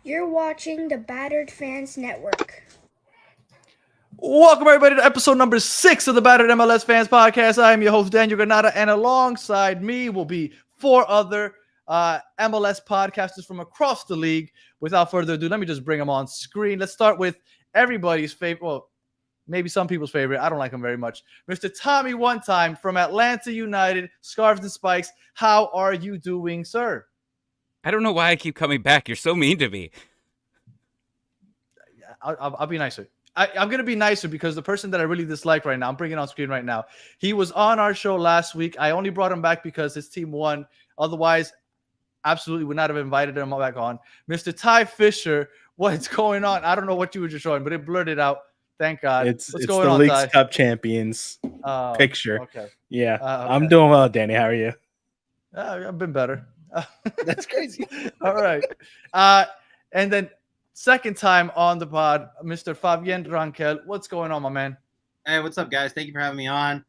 You're watching the Battered Fans Network. Welcome, everybody, to episode number 6 of the Battered MLS Fans Podcast. I am your host, Daniel Granada, and alongside me will be 4 other MLS podcasters from across the league. Without further ado, let me just bring them on screen. Let's start with everybody's favorite, well, maybe some people's favorite. I don't like him very much. Mr. Tommy One Time from Atlanta United, Scarves and Spikes. How are you doing, sir? I don't know why I keep coming back. You're so mean to me. I'll be nicer. I'm going to be nicer because the person that I really dislike right now, I'm bringing on screen right now. He was on our show last week. I only brought him back because his team won. Otherwise, absolutely would not have invited him back on. Mr. Ty Fisher, what's going on? I don't know what you were just showing, but it blurted out. Thank God. It's what's going on, Leagues Cup champions picture. Okay. Yeah. Okay. I'm doing well, Danny. How are you? I've been better. That's crazy. All right. And then second time on the pod, Mr. Fabien Rankel. What's going on, my man? Hey, what's up, guys? Thank you for having me on.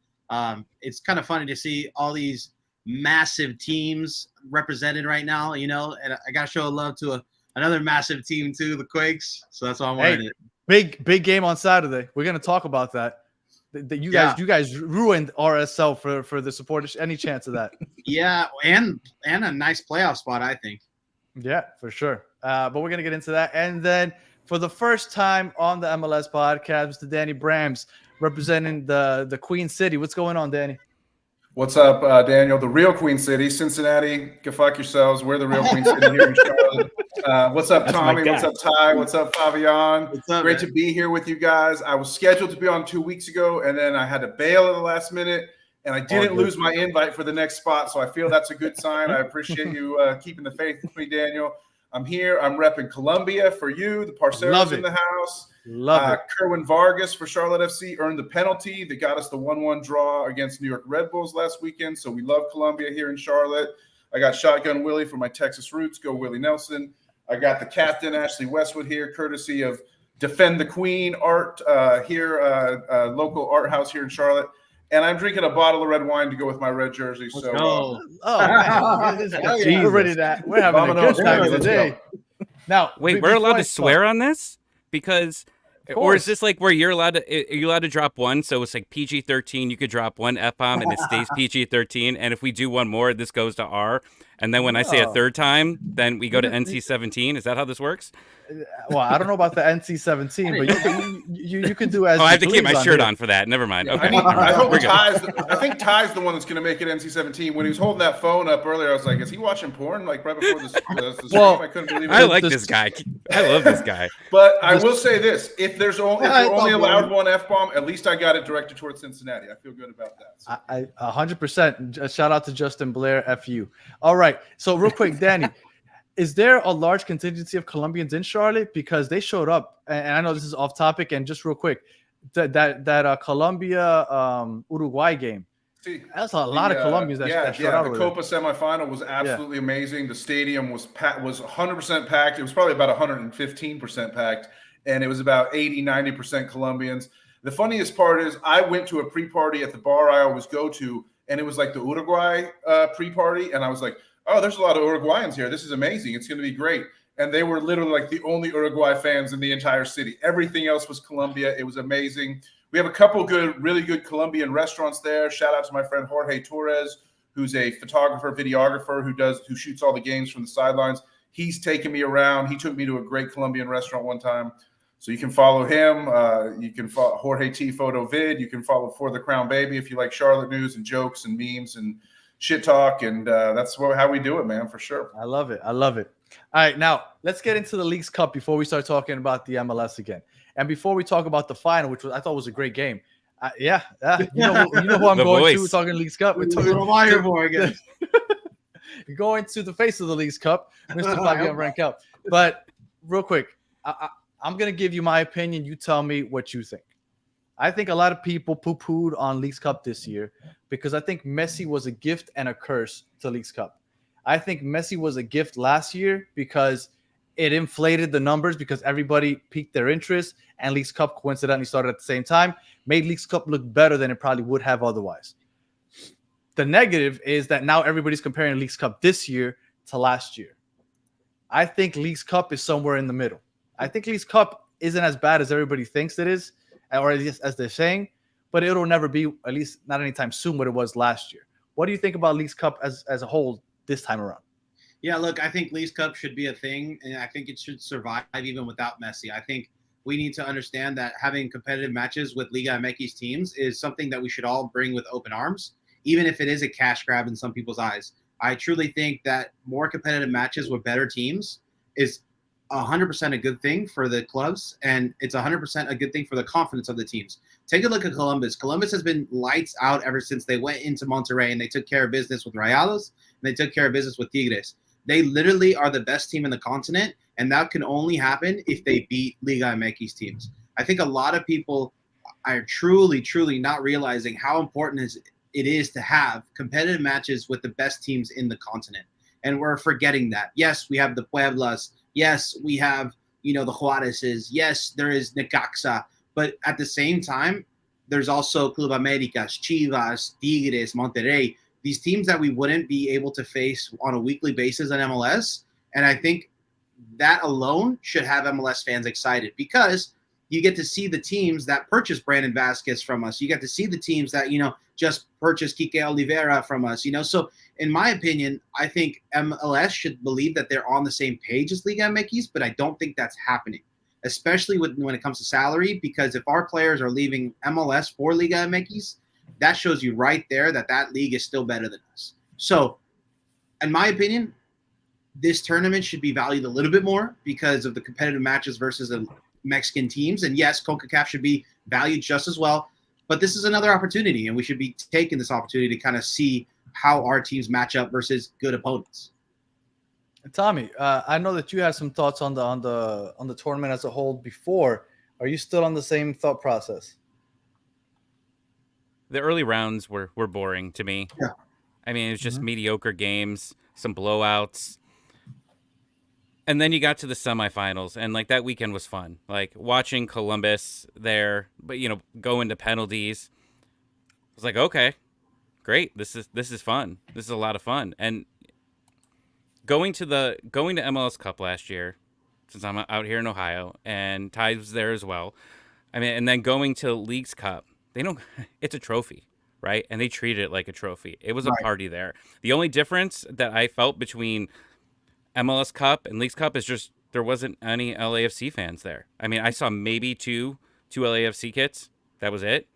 It's kind of funny to see all these massive teams represented right now, and I got to show love to another massive team too, the Quakes. So that's why I'm wearing it. Big game on Saturday. We're going to talk about that. You guys ruined RSL for the supporters. Any chance of that? Yeah, and a nice playoff spot, I think. Yeah, for sure. But we're gonna get into that. And then for the first time on the MLS podcast, Mr. Danny Brams representing the Queen City. What's going on, Danny? What's up, Daniel? The real Queen City, Cincinnati. Go fuck yourselves. We're the real Queen City here in Charlotte. What's up, Tommy? What's up, Ty? What's up, Fabian? What's up, Great man? to be here with you guys. I was scheduled to be on 2 weeks ago, and then I had to bail at the last minute, and I didn't lose my invite for the next spot, so I feel that's a good sign. I appreciate you keeping the faith with me, Daniel. I'm here. I'm repping Colombia for you. The Parceros in the house. Love it. Kerwin Vargas for Charlotte FC earned the penalty that got us the 1-1 draw against New York Red Bulls last weekend. So we love Colombia here in Charlotte. I got Shotgun Willie for my Texas roots. Go Willie Nelson. I got the captain, Ashley Westwood, here, courtesy of Defend the Queen Art local art house here in Charlotte. And I'm drinking a bottle of red wine to go with my red jersey. So, We're ready to. We're having a good time today. Now, wait, we're allowed to swear on this? Because, or is this like where you're allowed to drop one? So it's like PG-13, you could drop one F-bomb and it stays PG-13. And if we do one more, this goes to R. And then when I say a third time, then we go to NC-17. Is that how this works? Well, I don't know about the NC-17, but you could do as. Oh, I have to keep my shirt on for that. Never mind. Okay. I think Ty's the one that's going to make it NC-17. When he was holding that phone up earlier, I was like, is he watching porn? Like right before the stream, I couldn't believe it. I like this guy. I love this guy. But I will say this: if we're only allowed one F-bomb, at least I got it directed towards Cincinnati. I feel good about that. So. I 100%. Shout out to Justin Blair, FU. All right. So real quick, Danny. Is there a large contingency of Colombians in Charlotte? Because they showed up, and I know this is off topic, and just real quick, that Colombia Uruguay game. That's a lot of Colombians that showed up. The Copa semifinal was absolutely amazing. The stadium was 100% packed. It was probably about 115% packed, and it was about 80-90% Colombians. The funniest part is I went to a pre-party at the bar I always go to, and it was like the Uruguay pre-party, and I was like, oh, there's a lot of Uruguayans here. This is amazing. It's going to be great. And they were literally like the only Uruguay fans in the entire city. Everything else was Colombia. It was amazing. We have a couple really good Colombian restaurants there. Shout out to my friend Jorge Torres, who's a photographer, videographer who shoots all the games from the sidelines. He's taken me around. He took me to a great Colombian restaurant one time. So you can follow him. You can follow Jorge T Photo Vid. You can follow For the Crown Baby if you like Charlotte news and jokes and memes and shit talk, and that's how we do it, man, for sure. I love it. All right, now let's get into the Leagues Cup before we start talking about the MLS again, and before we talk about the final, which I thought was a great game. You know who I'm going to. We're talking Leagues Cup. We're talking going to the face of the Leagues Cup, Mr. Fabien Rankel. But real quick, I'm gonna give you my opinion. You tell me what you think. I think a lot of people poo-pooed on Leagues Cup this year because I think Messi was a gift and a curse to Leagues Cup. I think Messi was a gift last year because it inflated the numbers because everybody piqued their interest, and Leagues Cup coincidentally started at the same time, made Leagues Cup look better than it probably would have otherwise. The negative is that now everybody's comparing Leagues Cup this year to last year. I think Leagues Cup is somewhere in the middle. I think Leagues Cup isn't as bad as everybody thinks it is, or as they're saying, but it'll never be, at least not anytime soon, what it was last year. What do you think about Leagues Cup as a whole this time around? Yeah, look, I think Leagues Cup should be a thing, and I think it should survive even without Messi. I think we need to understand that having competitive matches with Liga MX teams is something that we should all bring with open arms, even if it is a cash grab in some people's eyes. I truly think that more competitive matches with better teams is 100% a good thing for the clubs, and it's 100% a good thing for the confidence of the teams. Take a look at Columbus. Columbus has been lights out ever since they went into Monterrey, and they took care of business with Rayados, and they took care of business with Tigres. They literally are the best team in the continent, and that can only happen if they beat Liga MX teams. I think a lot of people are truly, truly not realizing how important it is to have competitive matches with the best teams in the continent. And we're forgetting that. Yes, we have the Pueblas. Yes, we have, the Juarez's. Yes, there is Necaxa. But at the same time, there's also Club Américas, Chivas, Tigres, Monterrey. These teams that we wouldn't be able to face on a weekly basis in MLS. And I think that alone should have MLS fans excited, because you get to see the teams that purchased Brandon Vasquez from us. You get to see the teams that, just purchased Kike Oliveira from us, So in my opinion, I think MLS should believe that they're on the same page as Liga MX, but I don't think that's happening, especially when it comes to salary, because if our players are leaving MLS for Liga MX, that shows you right there that league is still better than us. So in my opinion, this tournament should be valued a little bit more because of the competitive matches versus the Mexican teams. And yes, CONCACAF should be valued just as well. But this is another opportunity, and we should be taking this opportunity to kind of see how our teams match up versus good opponents. Tommy, I know that you had some thoughts on the tournament as a whole before. Are you still on the same thought process? The early rounds were boring to me. Yeah. I mean, it was just mediocre games, some blowouts. And then you got to the semifinals, and that weekend was fun. Watching Columbus there, but go into penalties. I was like, okay, great. This is fun. This is a lot of fun. And going to MLS Cup last year, since I'm out here in Ohio, and Ty was there as well. I mean, and then going to Leagues Cup, it's a trophy, right? And they treated it like a trophy. It was a party there. The only difference that I felt between MLS Cup and Leagues Cup is just there wasn't any LAFC fans there. I mean, I saw maybe two LAFC kits. That was it.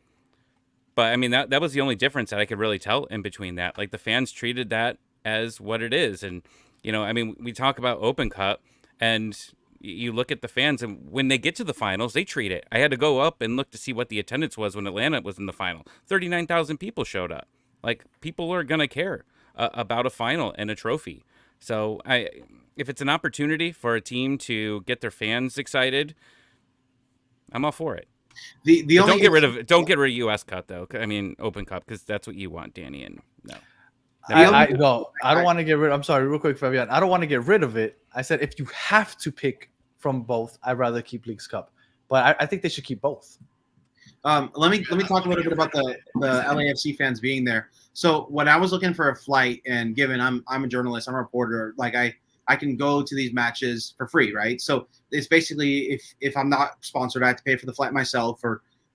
But I mean, that was the only difference that I could really tell in between that. The fans treated that as what it is. And, I mean, we talk about Open Cup, and you look at the fans, and when they get to the finals, they treat it. I had to go up and look to see what the attendance was when Atlanta was in the final. 39,000 people showed up. People are going to care about a final and a trophy. So if it's an opportunity for a team to get their fans excited, I'm all for it. Don't get rid of US Cup though. I mean, Open Cup, because that's what you want, Danny. And no. I don't want to get rid. I'm sorry, real quick, Fabian. I don't want to get rid of it. I said if you have to pick from both, I'd rather keep Leagues Cup, but I think they should keep both. Let me talk a little bit about the LAFC fans being there. So when I was looking for a flight, and given I'm a journalist, I'm a reporter, I can go to these matches for free, right? So it's basically if I'm not sponsored, I have to pay for the flight myself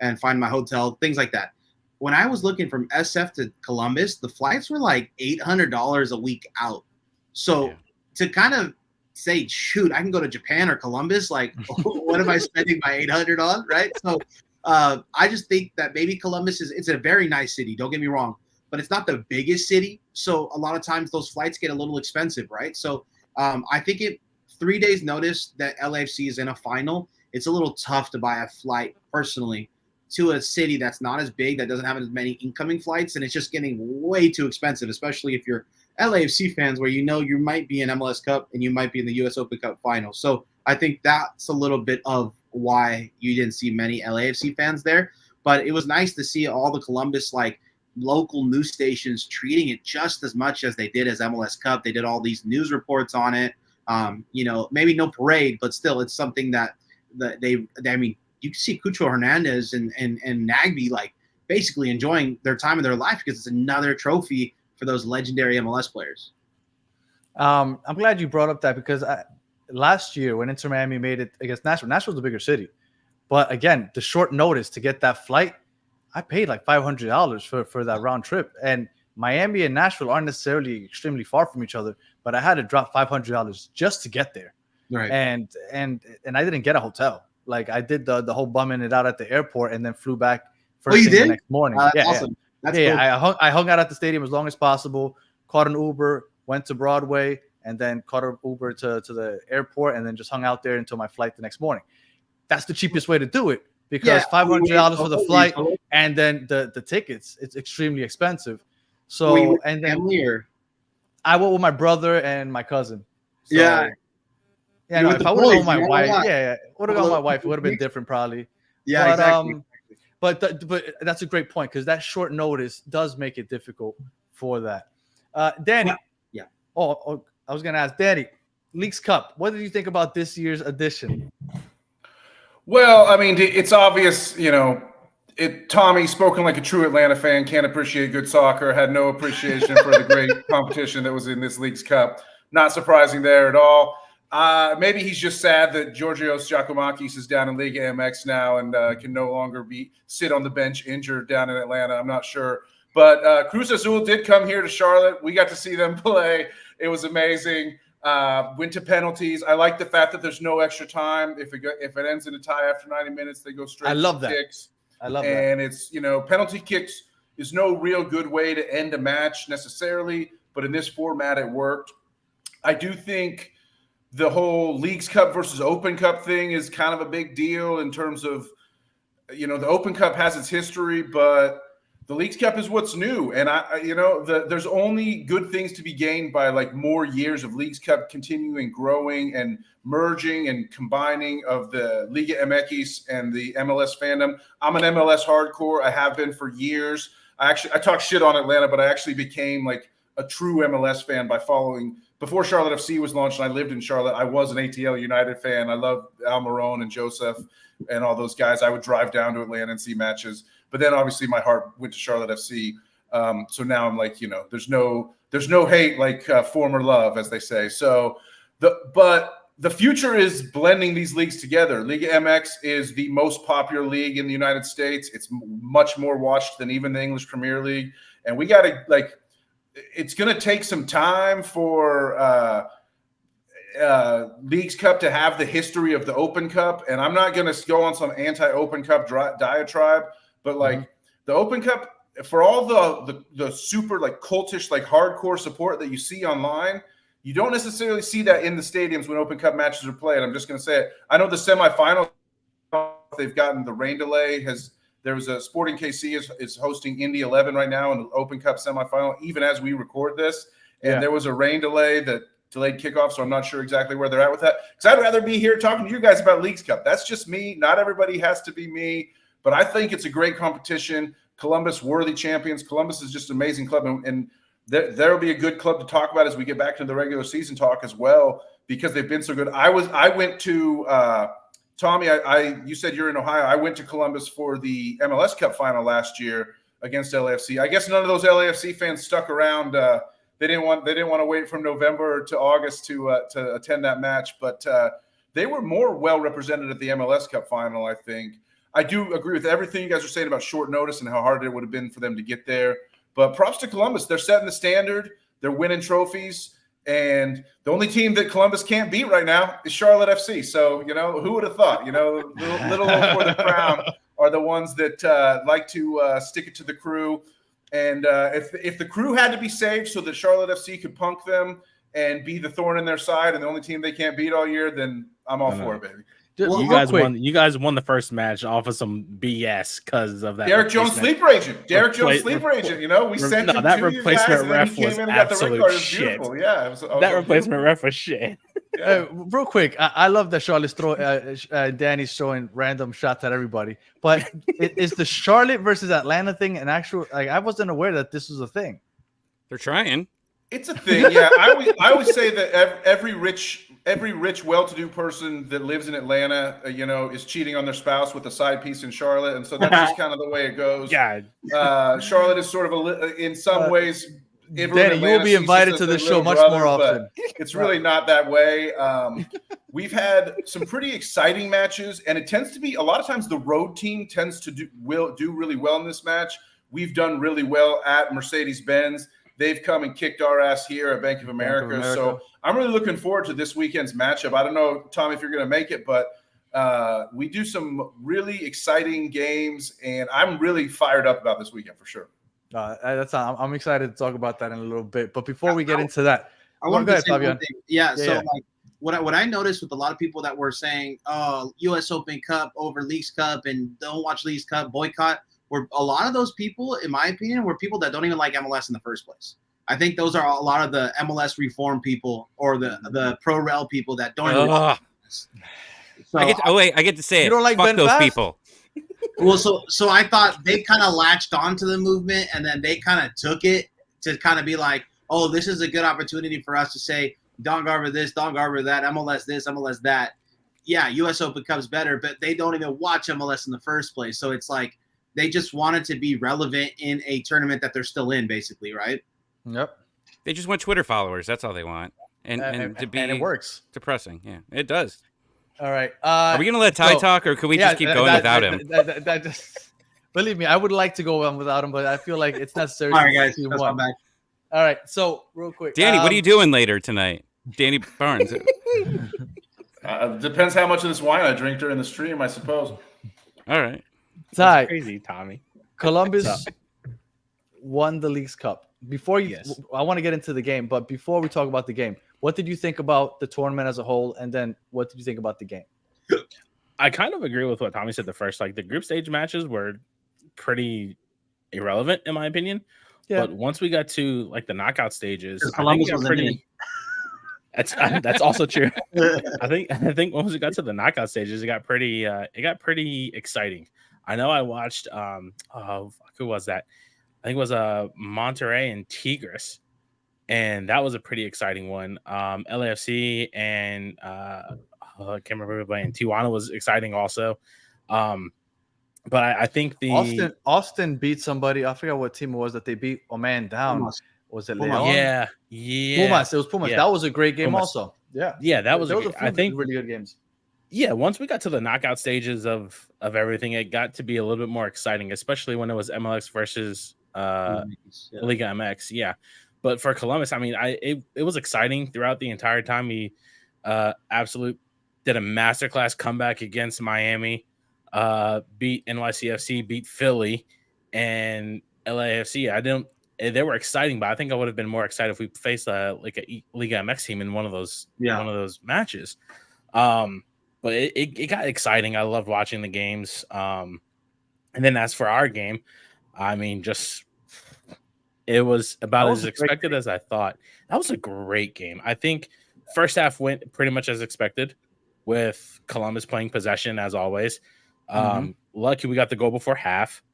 and find my hotel, things like that. When I was looking from SF to Columbus, the flights were like $800 a week out. So to kind of say, shoot, I can go to Japan or Columbus, what am I spending my $800 on, right? So I just think that maybe Columbus it's a very nice city, don't get me wrong, but it's not the biggest city. So a lot of times those flights get a little expensive, right? So I think 3 days notice that LAFC is in a final, it's a little tough to buy a flight personally to a city that's not as big, that doesn't have as many incoming flights, and it's just getting way too expensive, especially if you're LAFC fans where you might be in MLS Cup and you might be in the US Open Cup final. So I think that's a little bit of why you didn't see many LAFC fans there. But it was nice to see all the Columbus local news stations treating it just as much as they did as MLS Cup. They did all these news reports on it. Maybe no parade, but still it's something that you can see Cucho, Hernandez and Nagby basically enjoying their time of their life because it's another trophy for those legendary MLS players. I'm glad you brought up that because last year when Inter Miami made it against Nashville. Nashville's the bigger city, but again, the short notice to get that flight, I paid like $500 for that round trip. And Miami and Nashville aren't necessarily extremely far from each other, but I had to drop $500 just to get there. Right. And I didn't get a hotel. Like I did the whole bumming it out at the airport and then flew back first thing the next morning. Awesome. That's cool. I hung out at the stadium as long as possible, caught an Uber, went to Broadway, and then caught an Uber to the airport, and then just hung out there until my flight the next morning. That's the cheapest way to do it, because $500 for the flight and then the tickets, it's extremely expensive. So and then I went with my brother and my cousin. So, no, if I would have gone with my wife, would have gone with my wife, it would have been different probably. Yeah, exactly. But that's a great point, because that short notice does make it difficult for that. Danny. Yeah. Oh, I was gonna ask Danny, Leagues Cup. What did you think about this year's edition? Well, I mean, it's obvious, Tommy, spoken like a true Atlanta fan, can't appreciate good soccer, had no appreciation for the great competition that was in this Leagues Cup. Not surprising there at all. Maybe he's just sad that Georgios Giacomakis is down in Liga MX now and can no longer sit on the bench injured down in Atlanta. I'm not sure. But Cruz Azul did come here to Charlotte. We got to see them play. It was amazing. Went to penalties. I like the fact that there's no extra time. If it ends in a tie after 90 minutes, they go straight to kicks. I love that. And it's, penalty kicks is no real good way to end a match necessarily, but in this format, it worked. I do think the whole Leagues Cup versus Open Cup thing is kind of a big deal in terms of, the Open Cup has its history, but the Leagues Cup is what's new. And there's only good things to be gained by like more years of Leagues Cup continuing growing and merging and combining of the Liga MX and the MLS fandom. I'm an MLS hardcore. I have been for years. I talk shit on Atlanta, but I actually became like a true MLS fan by following. Before Charlotte FC was launched and I lived in Charlotte, I was an ATL United fan. I love Almiron and Joseph and all those guys. I would drive down to Atlanta and see matches. But then obviously my heart went to Charlotte FC. So now I'm like, there's no hate like former love, as they say. So but the future is blending these leagues together. Liga MX is the most popular league in the United States. It's much more watched than even the English Premier League. And we got to it's going to take some time for Leagues Cup to have the history of the Open Cup. And I'm not going to go on some anti-Open Cup diatribe, but the Open Cup, for all the super like cultish, like hardcore support that you see online, you don't necessarily see that in the stadiums when Open Cup matches are played. I'm just going to say it. I know the semifinal, they've gotten the rain delay. There was a Sporting KC is hosting Indy 11 right now in the Open Cup semifinal, even as we record this. And there was a rain delay that delayed kickoff, so I'm not sure exactly where they're at with that. Because I'd rather be here talking to you guys about Leagues Cup. That's just me. Not everybody has to be me. But I think it's a great competition. Columbus, worthy champions. Columbus is just an amazing club. And there will be a good club to talk about as we get back to the regular season talk as well, because they've been so good. I went to Tommy, you said you're in Ohio. I went to Columbus for the MLS Cup final last year against LAFC. I guess none of those LAFC fans stuck around. They didn't want to wait from November to August to attend that match, but they were more well represented at the MLS Cup final, I think. I do agree with everything you guys are saying about short notice and how hard it would have been for them to get there. But props to Columbus. They're setting the standard. They're winning trophies. And the only team that Columbus can't beat right now is Charlotte FC. So, who would have thought? Little for the crown are the ones that like to stick it to the Crew. And if the Crew had to be saved so that Charlotte FC could punk them and be the thorn in their side and the only team they can't beat all year, then I'm all for it, baby. Well, you guys won the first match off of some BS because of that. Derek Jones sleeper agent. Derek Jones sleeper agent. We sent him that to replacement you guys, ref was absolute shit. Yeah, that replacement ref was shit. Real quick, I love that Charlotte's Danny's throwing random shots at everybody. But is the Charlotte versus Atlanta thing an actual? I wasn't aware that this was a thing. They're trying. It's a thing, yeah. I always say that every rich, well-to-do person that lives in Atlanta, is cheating on their spouse with a side piece in Charlotte, and so that's just kind of the way it goes. Yeah. Charlotte is sort of in some ways. Danny, you will be invited to this show much more often. It's really not that way. we've had some pretty exciting matches, and it tends to be a lot of times the road team tends to do really well in this match. We've done really well at Mercedes-Benz. They've come and kicked our ass here at Bank of America. So I'm really looking forward to this weekend's matchup. I don't know, Tom, if you're going to make it, but we do some really exciting games, and I'm really fired up about this weekend for sure. I'm excited to talk about that in a little bit. But before we get into that, I want go to ahead, say one Fabian. thing. Yeah. Like what I noticed with a lot of people that were saying, "Oh, U.S. Open Cup over Leagues Cup," and don't watch Leagues Cup, boycott, were a lot of those people, in my opinion, were people that don't even like MLS in the first place. I think those are a lot of the MLS reform people or the pro rel people that don't even watch this. So, I get to say you don't like fuck Ben those Fast? people. Well, so I thought they kind of latched onto the movement, and then they kind of took it to kind of be like, oh, this is a good opportunity for us to say, Don Garber this, Don Garber that, MLS this, MLS that. Yeah, U.S. Open Cup's better, but they don't even watch MLS in the first place. So it's like they just wanted to be relevant in a tournament that they're still in, basically, right? Yep. They just want Twitter followers. That's all they want. And it works. Depressing. Yeah, it does. All right. Are we going to let Ty talk, or could we just keep going without him? That just, believe me, I would like to go on without him, but I feel like it's necessary. All right, guys. Let's come back. All right. So, real quick. Danny, what are you doing later tonight? Danny Barnes. Depends how much of this wine I drink during the stream, I suppose. All right. Ty, Crazy, Tommy. Columbus won the Leagues Cup. Before you, I want to get into the game, but before we talk about the game, what did you think about the tournament as a whole, and then what did you think about the game? I kind of agree with what Tommy said. The first, like the group stage matches were pretty irrelevant in my opinion. Yeah. But once we got to like the knockout stages, Columbus was pretty. That's also true. I think once we got to the knockout stages, it got pretty exciting. I know I watched who was that? I think it was Monterrey and Tigres, and that was a pretty exciting one. LAFC and I can't remember everybody, and Tijuana was exciting also. But I think the Austin beat somebody. I forgot what team it was that they beat. Oh man, down. Pumas. Was it Leon? Yeah. Pumas. It was Pumas. Yeah. That was a great game Pumas. also. Yeah. Yeah, that was I think really good games. Yeah, once we got to the knockout stages of everything, it got to be a little bit more exciting, especially when it was MLS versus Liga MX. Yeah. But for Columbus, I mean, it was exciting throughout the entire time. We absolute did a masterclass comeback against Miami, beat NYCFC, beat Philly, and LAFC. They were exciting, but I think I would have been more excited if we faced a Liga MX team in one of those matches. But it got exciting. I loved watching the games. And then as for our game, I mean, it was about as expected as I thought. That was a great game. I think first half went pretty much as expected, with Columbus playing possession as always. Lucky we got the goal before half.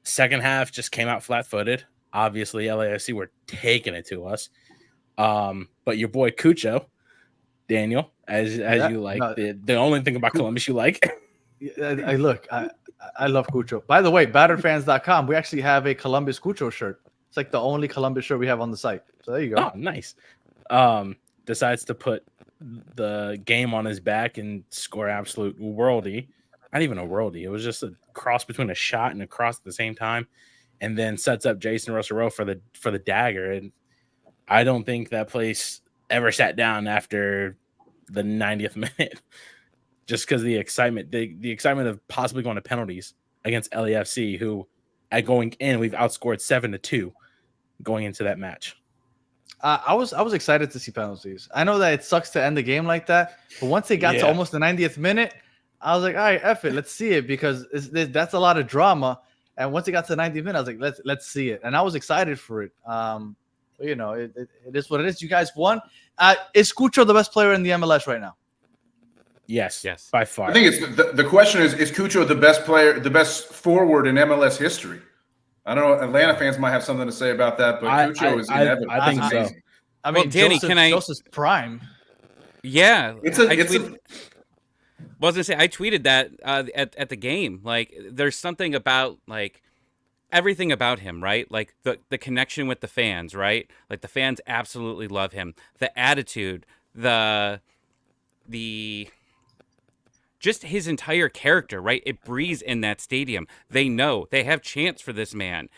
Second half just came out flat-footed. Obviously, LAFC were taking it to us. But your boy Cucho, Daniel, as you like, the only thing about Columbus you like. I love Cucho. By the way, batterfans.com, we actually have a Columbus Cucho shirt. It's like the only Columbus shirt we have on the site. So there you go. Oh, nice. Decides to put the game on his back and score absolute worldie. Not even a worldie. It was just a cross between a shot and a cross at the same time, and then sets up Jason Rosero for the dagger. And I don't think that place ever sat down after the 90th minute, just because the excitement, the excitement of possibly going to penalties against LAFC, who at going in we've outscored 7-2 going into that match. I was excited to see penalties. I know that it sucks to end the game like that, but once it got to almost the 90th minute, I was like, all right, F it, let's see it, because that's a lot of drama. And once it got to the 90th minute, I was like, let's see it, and I was excited for it. You know, it is what it is. You guys won. Is Cucho the best player in the MLS right now? Yes, by far. I think it's the question is Cucho the best player, the best forward in MLS history? I don't know. Atlanta fans might have something to say about that, but Cucho is inevitable. I think so. I mean, Danny, Joseph's prime. Yeah, I was gonna say I tweeted that at the game. Like, there's something about like everything about him, right? Like the connection with the fans, right? Like the fans absolutely love him. The attitude, the just his entire character, right? It breathes in that stadium. They know they have chants for this man,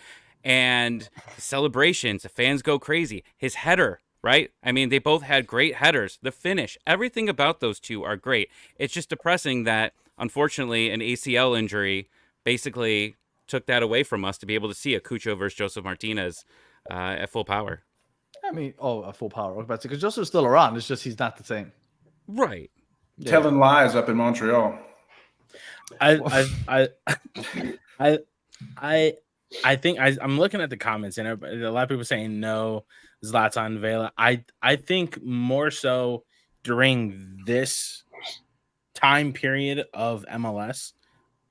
and celebrations. The fans go crazy. His header, right? I mean, they both had great headers. The finish, everything about those two are great. It's just depressing that, unfortunately, an ACL injury basically took that away from us to be able to see a Cucho versus Joseph Martinez at full power. I mean, at full power. Because Joseph's still around. It's just he's not the same. Right. Telling lies up in Montreal. I think I'm looking at the comments, and a lot of people saying no, Zlatan Vela. I think more so during this time period of MLS,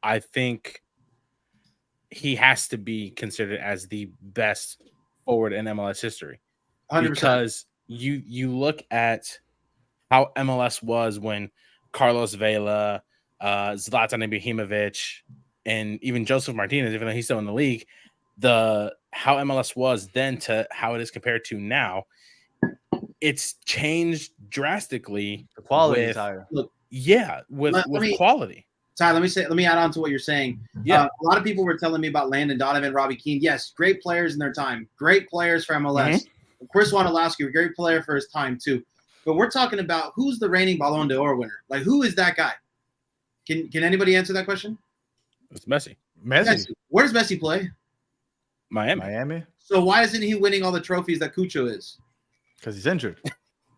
I think he has to be considered as the best forward in MLS history. 100%. Because you look at how MLS was when Carlos Vela, Zlatan Ibrahimovic, and even Joseph Martinez, even though he's still in the league, how MLS was then to how it is compared to now, it's changed drastically. The quality is higher. Look, with quality. Ty, let me add on to what you're saying. Yeah. A lot of people were telling me about Landon Donovan, Robbie Keane. Yes, great players in their time. Great players for MLS. Mm-hmm. Chris Wondolowski, a great player for his time too. But we're talking about who's the reigning Ballon d'Or winner. Like, who is that guy? Can anybody answer that question? It's Messi. Messi. Where does Messi play? Miami. So why isn't he winning all the trophies that Cucho is? Because he's injured.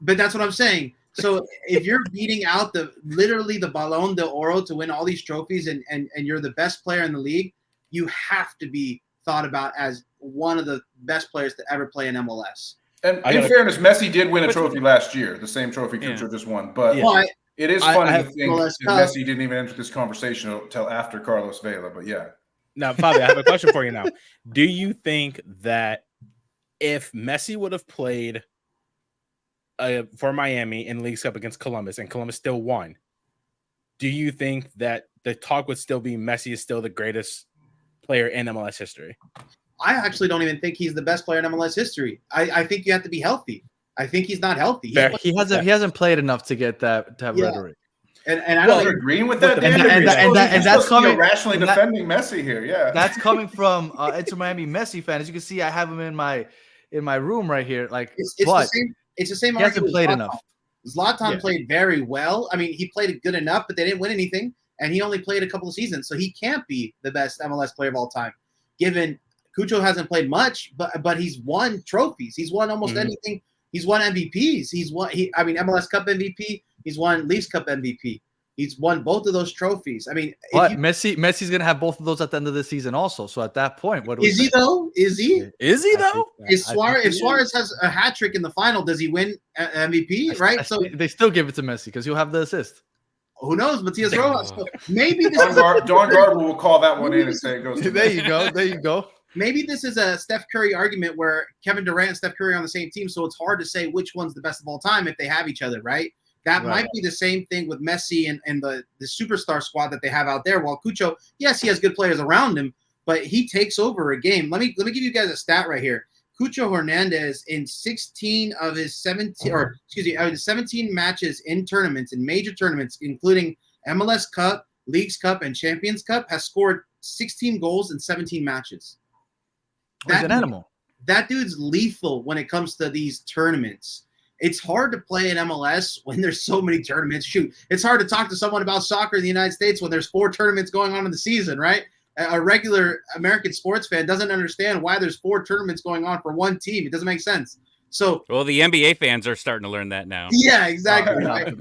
But that's what I'm saying. So if you're beating out literally the Ballon d'Or to win all these trophies and you're the best player in the league, you have to be thought about as one of the best players to ever play in MLS. And in fairness, Messi did win a trophy last year, the same trophy Cucho just won. But it is funny to think that Messi didn't even enter this conversation until after Carlos Vela. But yeah. Now, Fabi, I have a question for you now. Do you think that if Messi would have played for Miami in Leagues Cup against Columbus and Columbus still won, do you think that the talk would still be Messi is still the greatest player in MLS history? I actually don't even think he's the best player in MLS history. I think you have to be healthy. I think he's not healthy. He hasn't played enough to get that to have rhetoric. And I don't agreeing with that. And that's coming rationally defending Messi here. Yeah, that's coming from Inter Miami Messi fan. As you can see, I have him in my room right here. Like, it's the same. He hasn't played enough. Zlatan played very well. I mean, he played good enough, but they didn't win anything, and he only played a couple of seasons, so he can't be the best MLS player of all time. Given Cucho hasn't played much, but he's won trophies. He's won almost anything. He's won MVPs. MLS Cup MVP. He's won Leagues Cup MVP. He's won both of those trophies. I mean, but Messi's gonna have both of those at the end of the season also. So at that point, what is he though? Is he though? If Suarez has a hat trick in the final, does he win MVP? Right. So they still give it to Messi because he'll have the assist. Who knows? Matias Rojas. So maybe Don Garber will call that one in and say it goes. There you go. There you go. Maybe this is a Steph Curry argument where Kevin Durant and Steph Curry are on the same team, so it's hard to say which one's the best of all time if they have each other, right? That might be the same thing with Messi and the superstar squad that they have out there. While Cucho, yes, he has good players around him, but he takes over a game. Let me give you guys a stat right here. Cucho Hernandez in 16 of his 17 matches in tournaments, in major tournaments, including MLS Cup, Leagues Cup, and Champions Cup, has scored 16 goals in 17 matches. He's an animal. That dude's lethal when it comes to these tournaments. It's hard to play in MLS when there's so many tournaments. Shoot, it's hard to talk to someone about soccer in the United States when there's 4 tournaments going on in the season, right? A regular American sports fan doesn't understand why there's 4 tournaments going on for one team. It doesn't make sense. So, well, the NBA fans are starting to learn that now. Yeah, exactly. Right?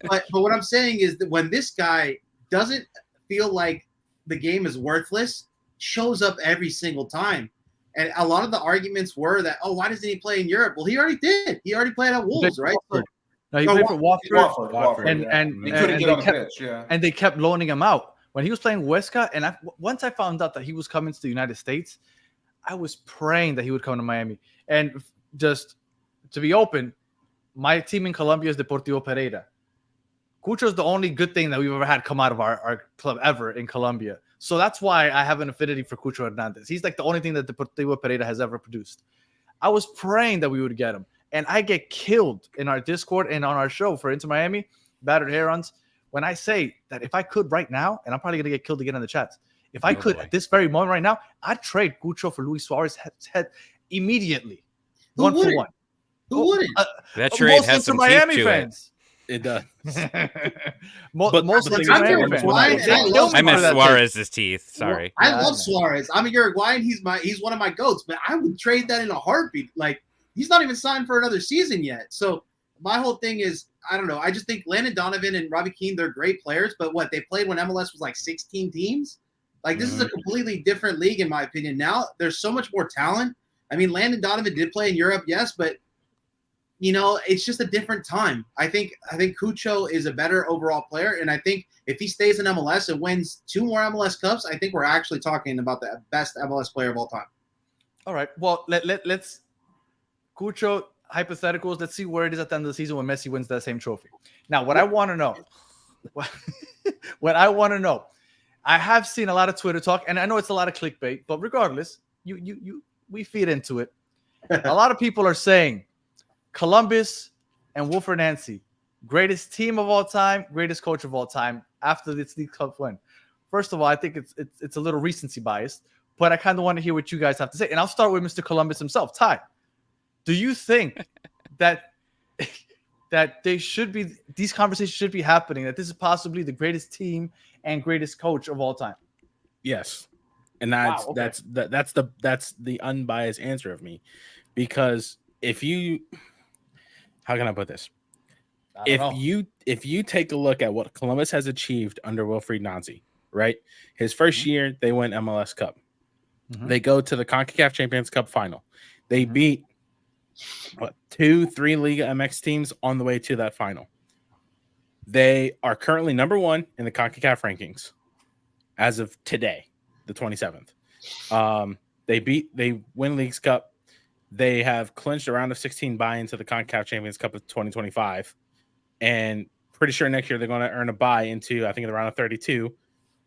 But what I'm saying is that when this guy doesn't feel like the game is worthless, shows up every single time. And a lot of the arguments were that, why doesn't he play in Europe? Well, he already did. He already played at Wolves, right? No, he played for Watford. And he couldn't get on the pitch, and they kept loaning him out. When he was playing Huesca, and once I found out that he was coming to the United States, I was praying that he would come to Miami. And just to be open, my team in Colombia is Deportivo Pereira. Cucho is the only good thing that we've ever had come out of our club ever in Colombia. So that's why I have an affinity for Cucho Hernandez. He's like the only thing that Deportivo Pereira has ever produced. I was praying that we would get him. And I get killed in our Discord and on our show for Inter Miami battered herons. When I say that if I could right now, and I'm probably gonna get killed again in the chats, if I could at this very moment right now, I'd trade Cucho for Luis Suarez head immediately. Who 1 for wouldn't? 1. Who wouldn't? That trade Most has Inter some Miami teeth to fans. It does. Most the thing Inter is, Miami I'm fans. Uruguayan, and I love I me miss for that take. Suarez's teeth. Sorry. I Yeah, I love know. Suarez. I'm a Uruguayan. He's one of my goats, but I would trade that in a heartbeat. Like, he's not even signed for another season yet. So my whole thing is, I don't know. I just think Landon Donovan and Robbie Keane, they're great players, but what they played when MLS was like 16 teams. Like, this is a completely different league, in my opinion. Now there's so much more talent. I mean, Landon Donovan did play in Europe, yes, but you know, it's just a different time. I think Cucho is a better overall player, and I think if he stays in MLS and wins 2 more MLS Cups, I think we're actually talking about the best MLS player of all time. All right. Well, let's Cucho hypotheticals. Let's see where it is at the end of the season when Messi wins that same trophy. Now, what I want to know, I have seen a lot of Twitter talk, and I know it's a lot of clickbait, but regardless, we feed into it. A lot of people are saying Columbus and Wilfred Nancy, greatest team of all time, greatest coach of all time after this League Cup win. First of all, I think it's a little recency biased, but I kind of want to hear what you guys have to say. And I'll start with Mr. Columbus himself. Ty, do you think that these conversations should be happening, that this is possibly the greatest team and greatest coach of all time? Yes. And that's that's the unbiased answer of me, because if you, how can I put this? If you take a look at what Columbus has achieved under Wilfried Nancy, right? His first year, they win MLS Cup. They go to the CONCACAF Champions Cup final. They beat 2-3 Liga MX teams on the way to that final. They are currently number 1 in the CONCACAF rankings as of today, the 27th. They win Leagues Cup. They have clinched a round of 16 bye into the CONCACAF Champions Cup of 2025. And pretty sure next year they're going to earn a bye into, I think, the round of 32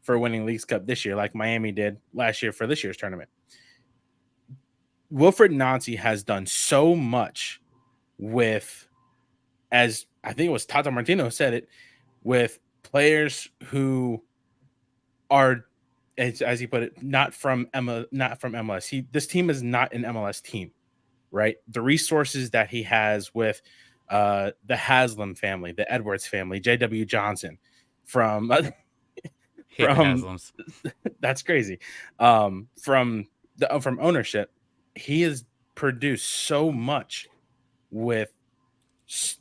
for winning Leagues Cup this year, like Miami did last year for this year's tournament. Wilfried Nancy has done so much with, as I think it was Tata Martino said it, with players who are, as he put it, not from MLS. This team is not an MLS team. Right, the resources that he has with the Haslam family, the Edwards family, J.W. Johnson, from that's crazy. From ownership, he has produced so much with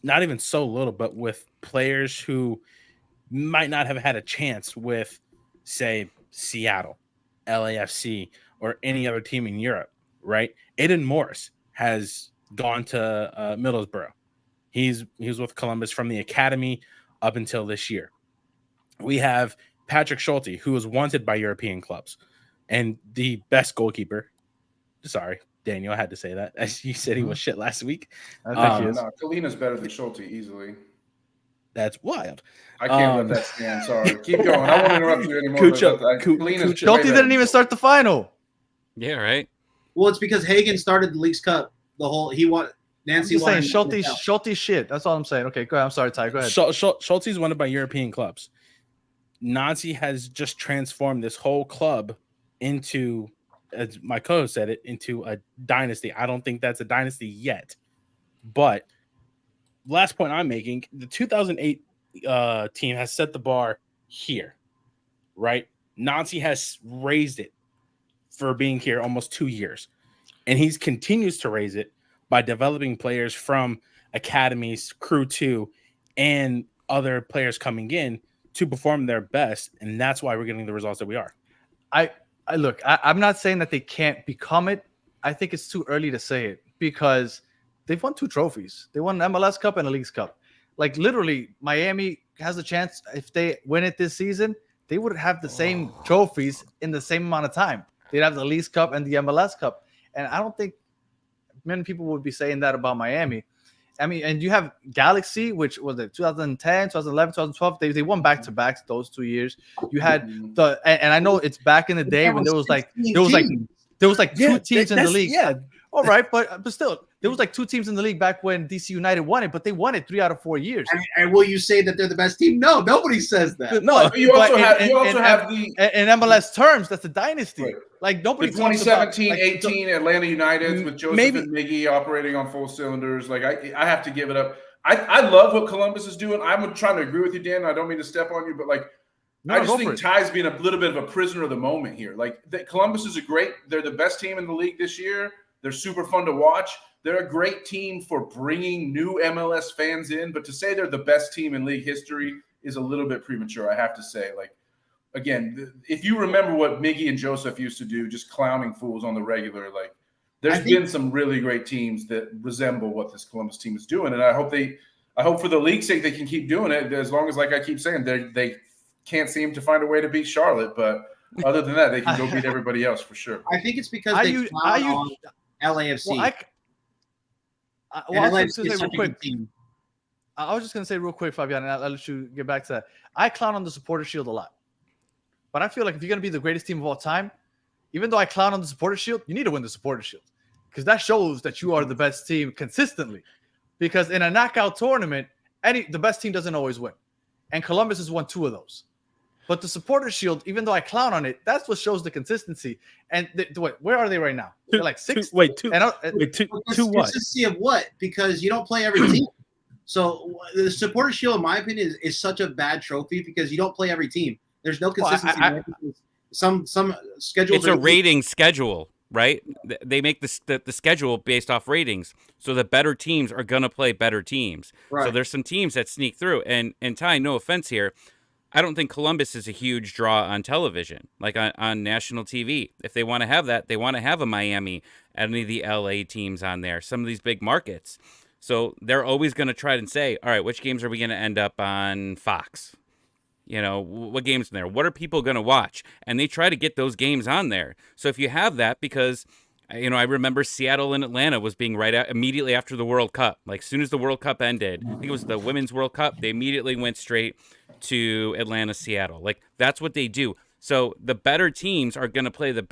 not even so little, but with players who might not have had a chance with, say, Seattle, LAFC, or any other team in Europe. Right, Aiden Morris has gone to Middlesbrough. He's with Columbus from the academy up until this year. We have Patrick Schulte, who was wanted by European clubs and the best goalkeeper. Sorry, Daniel, I had to say that. As you said, he was shit last week. I think he is. No, Kalina's better than Schulte easily. That's wild. I can't let that stand. Sorry. Keep going. I won't interrupt you anymore. Cucho Schulte didn't even start the final. Yeah, right. Well, it's because Hagen started the Leagues Cup. Nancy I'm just saying Schulte shit. That's all I'm saying. Okay, go ahead. I'm sorry, Ty. Go ahead. Schulte's wanted by European clubs. Nancy has just transformed this whole club into, as my co-host said it, into a dynasty. I don't think that's a dynasty yet. But last point I'm making, the 2008 team has set the bar here, right? Nancy has raised it for being here almost 2 years. And he continues to raise it by developing players from academies, Crew 2, and other players coming in to perform their best. And that's why we're getting the results that we are. I'm not saying that they can't become it. I think it's too early to say it because they've won 2 trophies. They won an MLS Cup and a Leagues Cup. Like, literally, Miami has a chance. If they win it this season, they would have the same trophies in the same amount of time. They'd have the Leagues Cup and the MLS Cup. And I don't think many people would be saying that about Miami. I mean, and you have Galaxy, which was it 2010, 2011, 2012. They won back-to-backs those 2 years. You had and I know it's back in the day when there was like 2 teams in the league. Yeah. All right, but still, There was like 2 teams in the league back when DC United won it, but they won it 3 out of 4 years. And will you say that they're the best team? No, nobody says that. No, You also have in MLS terms, that's a dynasty. Right. Like nobody the talks about 2017-18 Atlanta United with Joseph and Miggy operating on full cylinders. Like I have to give it up. I love what Columbus is doing. I'm trying to agree with you, Dan. I don't mean to step on you, but like I just think Ty's being a little bit of a prisoner of the moment here. Like Columbus is they're the best team in the league this year. They're super fun to watch. They're a great team for bringing new MLS fans in, but to say they're the best team in league history is a little bit premature, I have to say. Like, again, if you remember what Miggy and Joseph used to do, just clowning fools on the regular, like there's been some really great teams that resemble what this Columbus team is doing, and I hope for the league's sake they can keep doing it. As long as, like I keep saying, they can't seem to find a way to beat Charlotte, but other than that, they can go beat everybody else for sure. I think it's because they clown on LAFC. I was just going to say real quick, Fabian, and I'll let you get back to that. I clown on the Supporter Shield a lot. But I feel like if you're going to be the greatest team of all time, even though I clown on the Supporter Shield, you need to win the Supporter Shield. Because that shows that you are the best team consistently. Because in a knockout tournament, the best team doesn't always win. And Columbus has won 2 of those. But the Supporter Shield, even though I clown on it, that's what shows the consistency. And where are they right now? They're like 6. Two what? Consistency of what? Because you don't play every team. So the Supporter Shield, in my opinion, is such a bad trophy because you don't play every team. There's no consistency. Some schedules. It's a rating schedule, right? They make the schedule based off ratings. So the better teams are gonna play better teams. Right. So there's some teams that sneak through. And Ty, no offense here, I don't think Columbus is a huge draw on television, like on national TV. If they want to have that, they want to have a Miami, any of the LA teams on there, some of these big markets. So they're always going to try and say, all right, which games are we going to end up on Fox? You know, what games in there? What are people going to watch? And they try to get those games on there. So if you have that, because, you know, I remember Seattle and Atlanta was being immediately after the World Cup. Like, as soon as the World Cup ended, I think it was the Women's World Cup, they immediately went straight to Atlanta, Seattle. Like, that's what they do. So the better teams are going to play the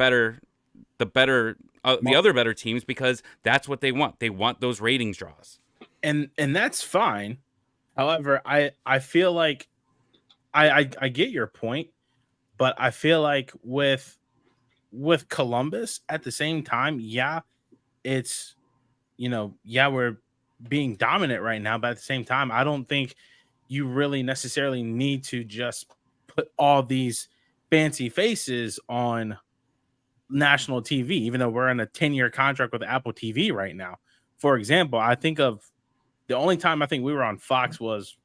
other better teams because that's what they want. They want those ratings draws. And that's fine. However, I feel like I get your point, but I feel like with Columbus at the same time, it's, we're being dominant right now, but at the same time, I don't think you really necessarily need to just put all these fancy faces on national TV, even though we're in a 10-year contract with Apple TV right now. For example, I think of the only time I think we were on Fox was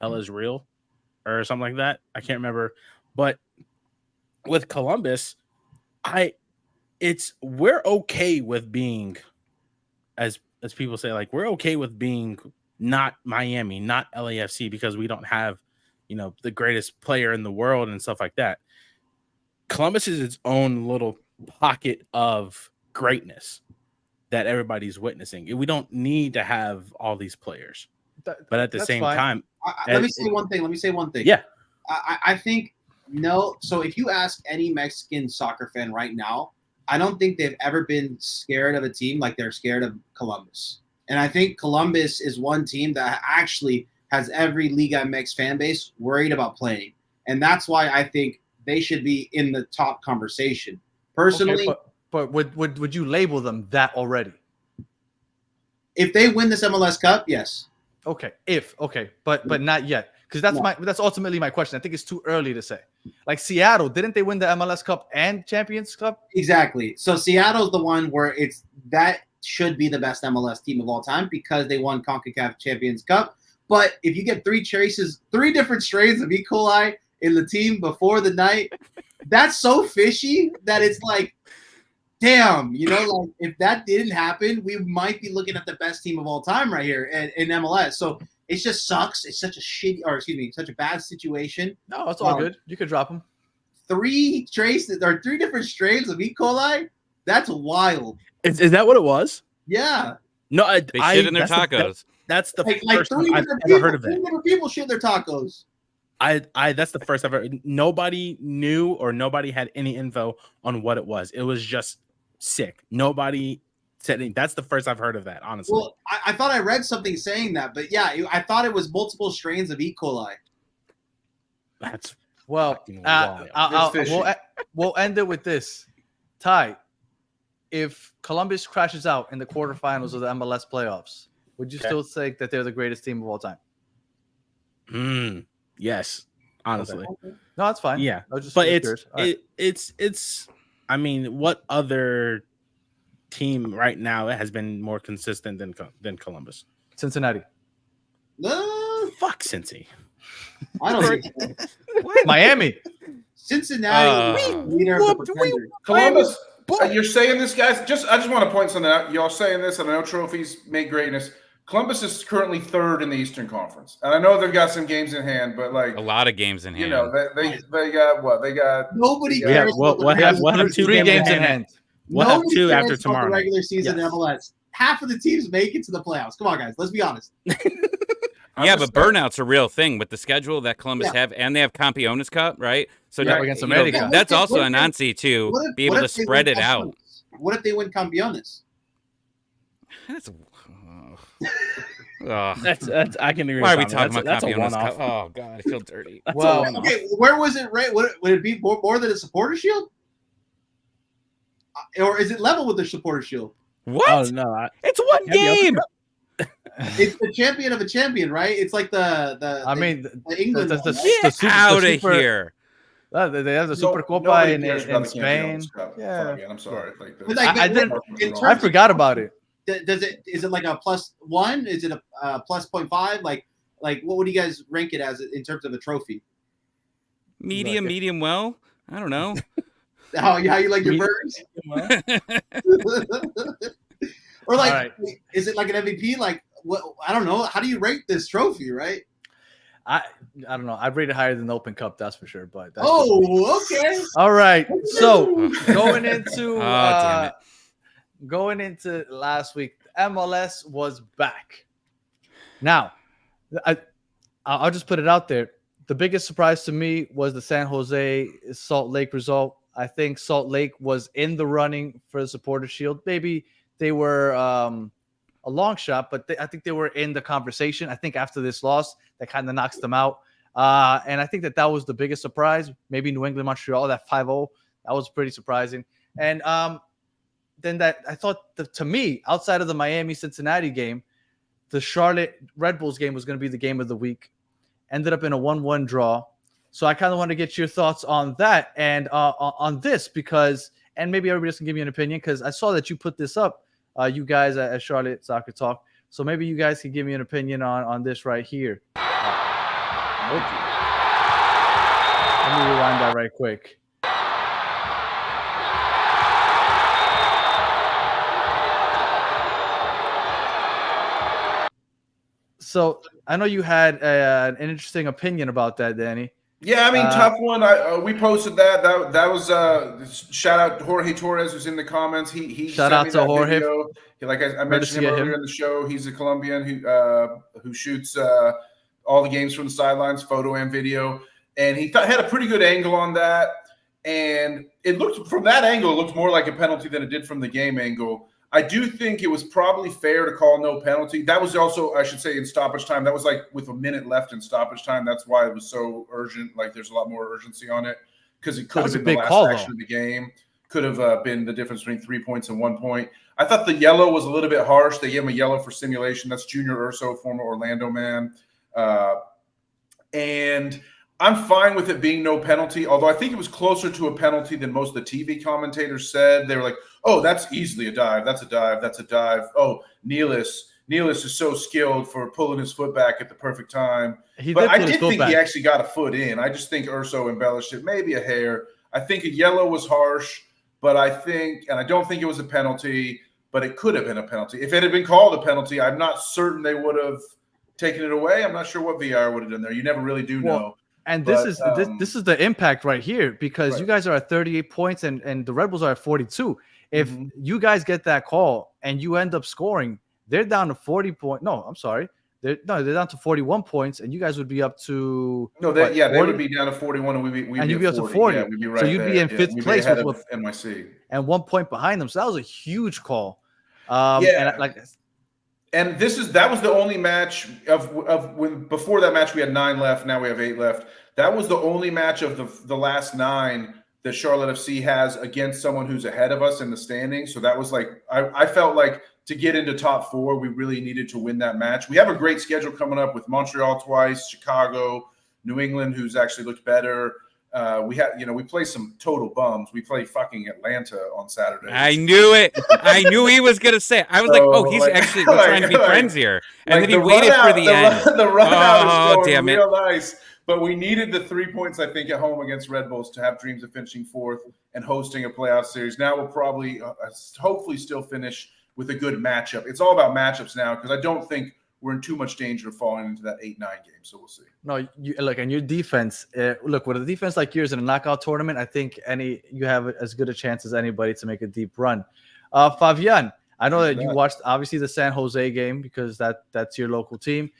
Ella's Real or something like that. I can't remember. But with Columbus, we're okay with being, as people say, like, we're okay with being not Miami, not LAFC, because we don't have, the greatest player in the world and stuff like that. Columbus is its own little pocket of greatness that everybody's witnessing. We don't need to have all these players, but at the same time, let me say one thing. Yeah, I think no. So if you ask any Mexican soccer fan right now, I don't think they've ever been scared of a team like they're scared of Columbus. And I think Columbus is one team that actually has every Liga MX fan base worried about playing. And that's why I think they should be in the top conversation. Personally, okay, but would you label them that already? If they win this MLS Cup, yes. Okay, but not yet, because that's ultimately my question. I think it's too early to say. Like Seattle, didn't they win the MLS Cup and Champions Cup? Exactly. So Seattle's the one where that should be the best MLS team of all time because they won CONCACAF Champions Cup. But if you get 3 different strains of E. coli in the team before the night, that's so fishy that it's like, damn, like if that didn't happen, we might be looking at the best team of all time right here in MLS. So it just sucks. It's such a such a bad situation. No, it's all good. You could drop them. 3 different strains of E. coli. That's wild. Is that what it was? Yeah. No, they shit in their tacos. That's the like first time I've ever heard of it. 3 different people shit their tacos. That's the first I've heard. Nobody knew or nobody had any info on what it was. It was just sick. Nobody That's the first I've heard of that, honestly. Well, I thought I read something saying that, but yeah, I thought it was multiple strains of E. coli. That's Well, fucking wild. we'll end it with this. Ty, if Columbus crashes out in the quarterfinals of the MLS playoffs, would you still think that they're the greatest team of all time? Yes, honestly. Okay. No, that's fine. Yeah, but it's. I mean, what other team right now has been more consistent than Columbus? Cincinnati. Fuck Cincy. I don't think so. Miami. Cincinnati. Leader of the pretender. Columbus. You're saying this, guys. I just want to point something out. Y'all saying this, and I know trophies make greatness. Columbus is currently third in the Eastern Conference, and I know they've got some games in hand, but like a lot of games in hand. You know, they got what? They got nobody cares. We'll have 3 games in hand. We'll have 2 after tomorrow. The regular season in MLS. Half of the teams make it to the playoffs. Come on, guys. Let's be honest. Yeah, but burnout's a real thing with the schedule that Columbus have, and they have Campeones Cup, right? So against America. That's also a Nancy to be able to spread it out. What if they win Campeones? That's I can agree. Why are we talking about that's Campeones a Cup? Oh God, I feel dirty. Well, okay, where was it? Right? Would it be more than a supporter shield? Or is it level with the supporter shield? What? Oh no, it's one game. It's the champion of a champion, right? It's like the England. Get out of here. They have the Super Copa in Spain. Yeah, I'm sorry. I forgot about it. Is it like a +1? Is it a plus 0.5? Like what would you guys rank it as in terms of a trophy? Medium well. I don't know. How you like your birds? Or like, is it like an MVP? Like what? I don't know. How do you rate this trophy? Right? I don't know. I'd rate it higher than the Open Cup, that's for sure. But that's okay. All right. So going into damn it. Going into last week, MLS was back. Now, I'll just put it out there. The biggest surprise to me was the San Jose Salt Lake result. I think Salt Lake was in the running for the Supporter Shield. Maybe they were a long shot, but I think they were in the conversation. I think after this loss, that kind of knocks them out. And I think that was the biggest surprise. Maybe New England, Montreal, that 5-0, that was pretty surprising. And then I thought, to me, outside of the Miami-Cincinnati game, the Charlotte Red Bulls game was going to be the game of the week. Ended up in a 1-1 draw. So I kind of want to get your thoughts on that and on this and maybe everybody else can give me an opinion because I saw that you put this up, you guys at Charlotte Soccer Talk. So maybe you guys can give me an opinion on this right here. Let me rewind that right quick. So I know you had an interesting opinion about that, Danny. Yeah, I mean, tough one. We posted that. That was shout out to Jorge Torres, who's in the comments. He shout out to Jorge. Like I mentioned him earlier in the show. He's a Colombian who shoots all the games from the sidelines, photo and video. And he had a pretty good angle on that. And it looked from that angle, it looked more like a penalty than it did from the game angle. I do think it was probably fair to call no penalty. That was also, I should say, in stoppage time. That was like with a minute left in stoppage time. That's why it was so urgent. Like there's a lot more urgency on it because it could have been the last action of the game. Could have been the difference between 3 points and 1 point. I thought the yellow was a little bit harsh. They gave him a yellow for simulation. That's Junior Urso, former Orlando man. And I'm fine with it being no penalty, although I think it was closer to a penalty than most of the TV commentators said. They were like, oh, that's easily a dive. That's a dive. That's a dive. Oh, Nealis is so skilled for pulling his foot back at the perfect time. But I did think he actually got a foot in. I just think Urso embellished it, maybe a hair. I think a yellow was harsh, but I don't think it was a penalty, but it could have been a penalty. If it had been called a penalty, I'm not certain they would have taken it away. I'm not sure what VR would have done there. You never really do know. And this is the impact right here because you guys are at 38 points and the Red Bulls are at 42. If you guys get that call and you end up scoring, they're down to 40 points. No, I'm sorry. They're down to 41 points, and you guys would be up to they would be down to 41, and we'd be up to 40. Yeah, we'd be right so you'd be in fifth place with NYC and 1 point behind them. So that was a huge call. And like. And that was the only match of when before that match we had 9 left. Now we have 8 left. That was the only match of the last 9 that Charlotte FC has against someone who's ahead of us in the standings. So that was like I felt like to get into top 4, we really needed to win that match. We have a great schedule coming up with Montreal twice, Chicago, New England, who's actually looked better. We play some total bums. We play fucking Atlanta on Saturday. I knew it. I knew he was gonna say it. I was like, oh, he's actually trying to be friends here. And then he waited for the end. The run out is going damn it. real nice. But we needed the 3 points, I think, at home against Red Bulls to have dreams of finishing 4th and hosting a playoff series. Now we'll probably, hopefully, still finish with a good matchup. It's all about matchups now because I don't think we're in too much danger of falling into that 8-9 game. So we'll see. No, and your defense. Look, with a defense like yours in a knockout tournament, I think you have as good a chance as anybody to make a deep run. Fabian, I know that you watched obviously the San Jose game because that's your local team.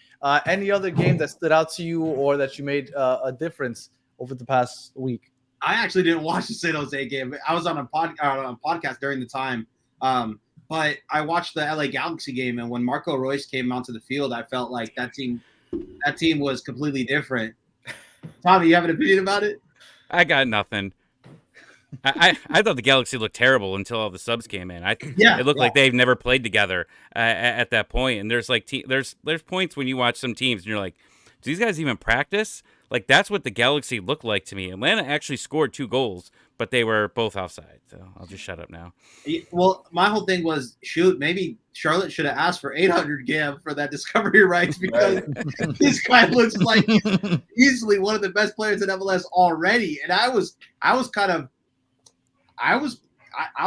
Any other game that stood out to you or that you made a difference over the past week? I actually didn't watch the San Jose game. I was on a podcast during the time. But I watched the LA Galaxy game, and when Marco Royce came onto the field, I felt like that team was completely different. Tommy, you have an opinion about it? I got nothing. I thought the Galaxy looked terrible until all the subs came in. It looked like they've never played together at that point. And there's like there's points when you watch some teams and you're like, do these guys even practice? Like that's what the Galaxy looked like to me. Atlanta actually scored 2 goals, but they were both offside. So I'll just shut up now. Well, my whole thing was, maybe Charlotte should have asked for 800 GAM for that discovery rights because this guy looks like easily one of the best players in MLS already. And I'll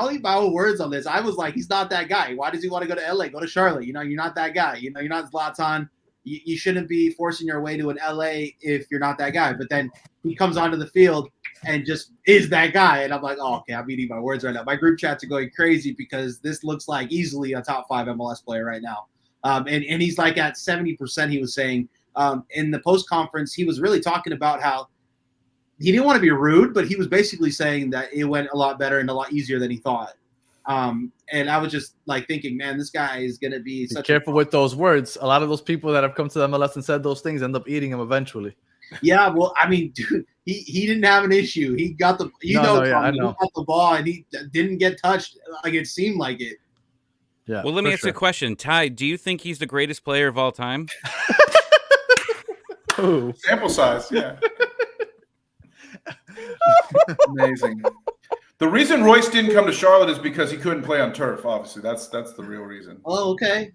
leave my own words on this. I was like, he's not that guy. Why does he want to go to LA? Go to Charlotte. You're not that guy. You're not Zlatan. You shouldn't be forcing your way to an LA if you're not that guy. But then he comes onto the field and just is that guy. And I'm like, oh, okay, I'm eating my words right now. My group chats are going crazy because this looks like easily a top 5 MLS player right now. And he's like at 70%, he was saying. In the post-conference, he was really talking about how he didn't want to be rude, but he was basically saying that it went a lot better and a lot easier than he thought. And I was just like thinking, man, this guy is going to be such careful with those words. A lot of those people that have come to the MLS and said those things end up eating them eventually. Yeah, well, I mean, dude, he didn't have an issue. He got the he got the ball and he didn't get touched. Like it seemed like it. Yeah. Well, let me ask you a question, Ty. Do you think he's the greatest player of all time? Ooh. Sample size, yeah. Amazing. The reason Royce didn't come to Charlotte is because he couldn't play on turf. Obviously, that's the real reason. Oh, okay.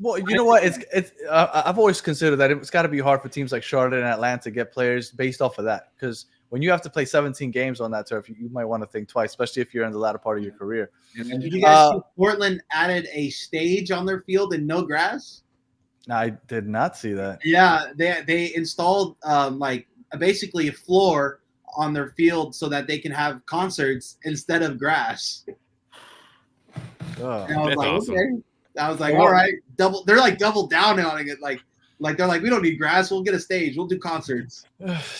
Well, you know what? It's I've always considered that it's got to be hard for teams like Charlotte and Atlanta to get players based off of that. Because when you have to play 17 games on that turf, you might want to think twice, especially if you're in the latter part of your career. Did you guys see Portland added a stage on their field and no grass? I did not see that. Yeah, they installed basically a floor on their field so that they can have concerts instead of grass. And I was like, awesome. okay. I was like, all right, they're like double down on it. Like they're like, we don't need grass. We'll get a stage. We'll do concerts.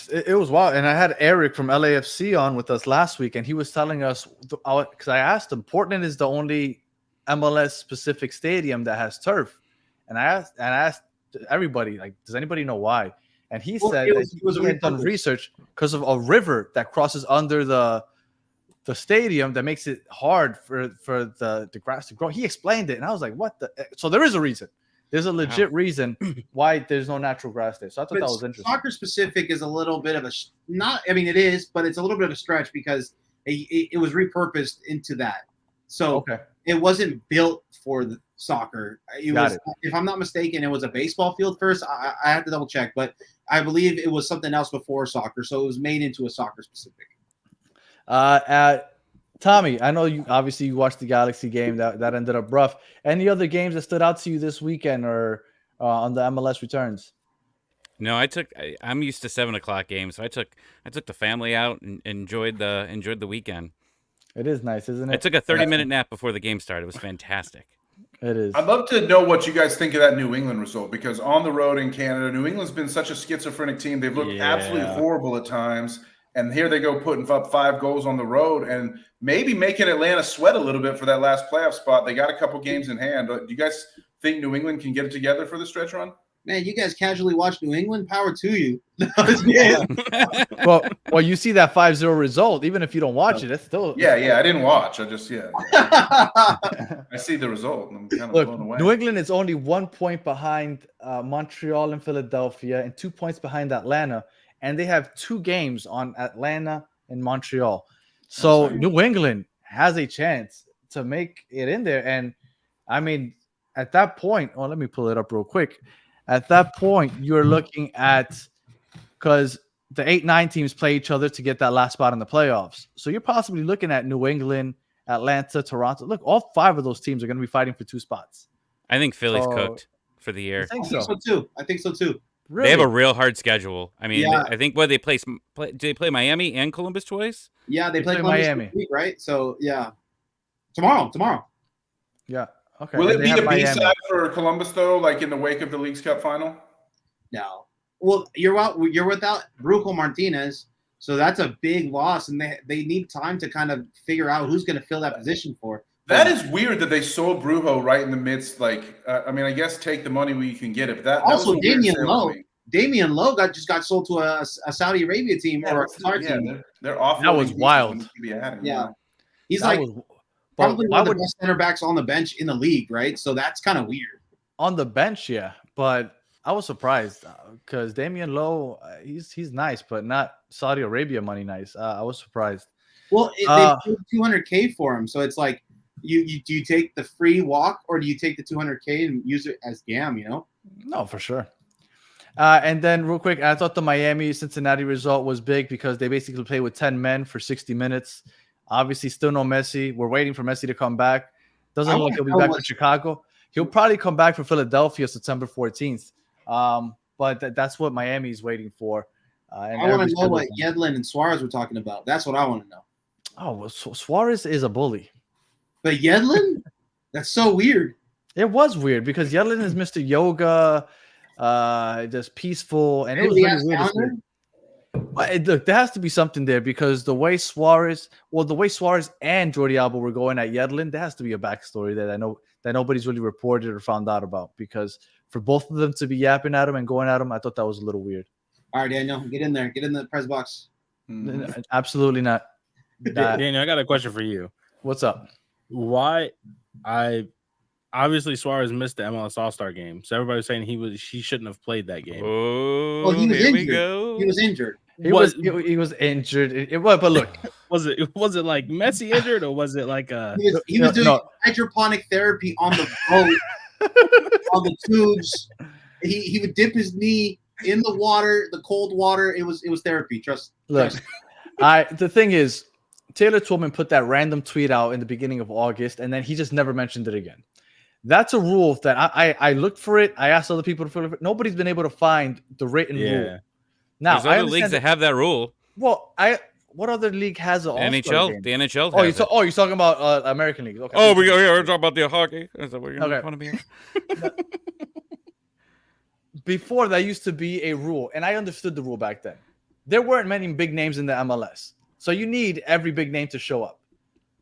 It was wild. And I had Eric from LAFC on with us last week, and he was telling us, because I asked him, Portland is the only MLS specific stadium that has turf. And I asked everybody, like, does anybody know why? And he said that he had done research because of a river that crosses under the stadium that makes it hard for the grass to grow. He explained it, and I was like, what the? So there is a reason. There's a legit reason why there's no natural grass there. So I thought that was interesting. Soccer specific is a little bit of it is, but it's a little bit of a stretch because it was repurposed into that. So it wasn't built for the soccer. If I'm not mistaken, it was a baseball field first. I have to double check, but I believe it was something else before soccer. So it was made into a soccer specific. Tommy, I know you watched the Galaxy game that ended up rough. Any other games that stood out to you this weekend or on the MLS returns? No, I'm used to 7:00 games, so I took the family out and enjoyed the weekend. It is nice, isn't it? I took a 30-minute nap before the game started. It was fantastic. It is. I'd love to know what you guys think of that New England result, because on the road in Canada, New England's been such a schizophrenic team. They've looked absolutely horrible at times. And here they go putting up 5 goals on the road and maybe making Atlanta sweat a little bit for that last playoff spot. They got a couple games in hand. Do you guys think New England can get it together for the stretch run? Man, you guys casually watch New England. Power to you. well, you see that 5-0 result. Even if you don't watch it, it's still. Yeah. I didn't watch. I just I see the result. And I'm kind of blown away. New England is only 1 point behind Montreal and Philadelphia, and 2 points behind Atlanta, and they have 2 games on Atlanta and Montreal. So New England has a chance to make it in there, and I mean, at that point, let me pull it up real quick. At that point, you're looking at, because the 8-9 teams play each other to get that last spot in the playoffs. So you're possibly looking at New England, Atlanta, Toronto. Look, all 5 of those teams are going to be fighting for 2 spots. I think Philly's cooked for the year. I think so too. Really? They have a real hard schedule. I mean, I think do they play Miami and Columbus twice? Yeah, they play Miami, week, right? So yeah, tomorrow. Yeah. Okay. Will it be a B-side for Columbus though, like in the wake of the Leagues Cup final? No. Well, you're without Brujo Martinez, so that's a big loss, and they need time to kind of figure out who's going to fill that position for. That is weird that they sold Brujo right in the midst. Like, I mean, I guess take the money where you can get it. But that also was Damian Lowe. Damian Lowe just got sold to a Saudi Arabia team or a Qatar team. They're off. That was wild. Yeah, he's probably one of the best center backs on the bench in the league, right? So that's kind of weird. On the bench, yeah, but I was surprised because Damian Lowe, he's nice, but not Saudi Arabia money nice. I was surprised. Well, they paid $200K for him, so it's like, do you take the free walk or do you take the $200K and use it as GAM? You know? No, for sure. And then real quick, I thought the Miami-Cincinnati result was big because they basically played with 10 men for 60 minutes. Obviously, still no Messi. We're waiting for Messi to come back. Doesn't look like he'll be back for Chicago. He'll probably come back for Philadelphia September 14th. But that's what Miami is waiting for. I want to know what Yedlin and Suarez were talking about. That's what I want to know. Oh, well, Suarez is a bully. But Yedlin? That's so weird. It was weird because Yedlin is Mr. Yoga, just peaceful, and it was really weird. Look, there has to be something there because the way Suarez and Jordi Alba were going at Yedlin, there has to be a backstory there that nobody's really reported or found out about. Because for both of them to be yapping at him and going at him, I thought that was a little weird. All right, Daniel, get in there, get in the press box. Absolutely not. Daniel, I got a question for you. What's up? Why? Obviously Suarez missed the MLS All-Star game, so everybody's saying he shouldn't have played that game. Oh, well, he was here injured. we go. He was injured. He was injured. But look, was it like Messi injured or was it like he was doing hydroponic therapy on the boat on the tubes. He would dip his knee in the water, the cold water. It was therapy. Trust. The thing is, Taylor Twellman put that random tweet out in the beginning of August, and then he just never mentioned it again. That's a rule that I looked for it. I asked other people to fill it. Nobody's been able to find the written rule. Now, there's other leagues that have that rule. Well, what other league has an NHL? Game? The NHL. You're talking about American leagues. Okay. Oh, we're talking about the hockey. Is that what you're making fun of me? Before, that used to be a rule, and I understood the rule back then. There weren't many big names in the MLS, so you need every big name to show up.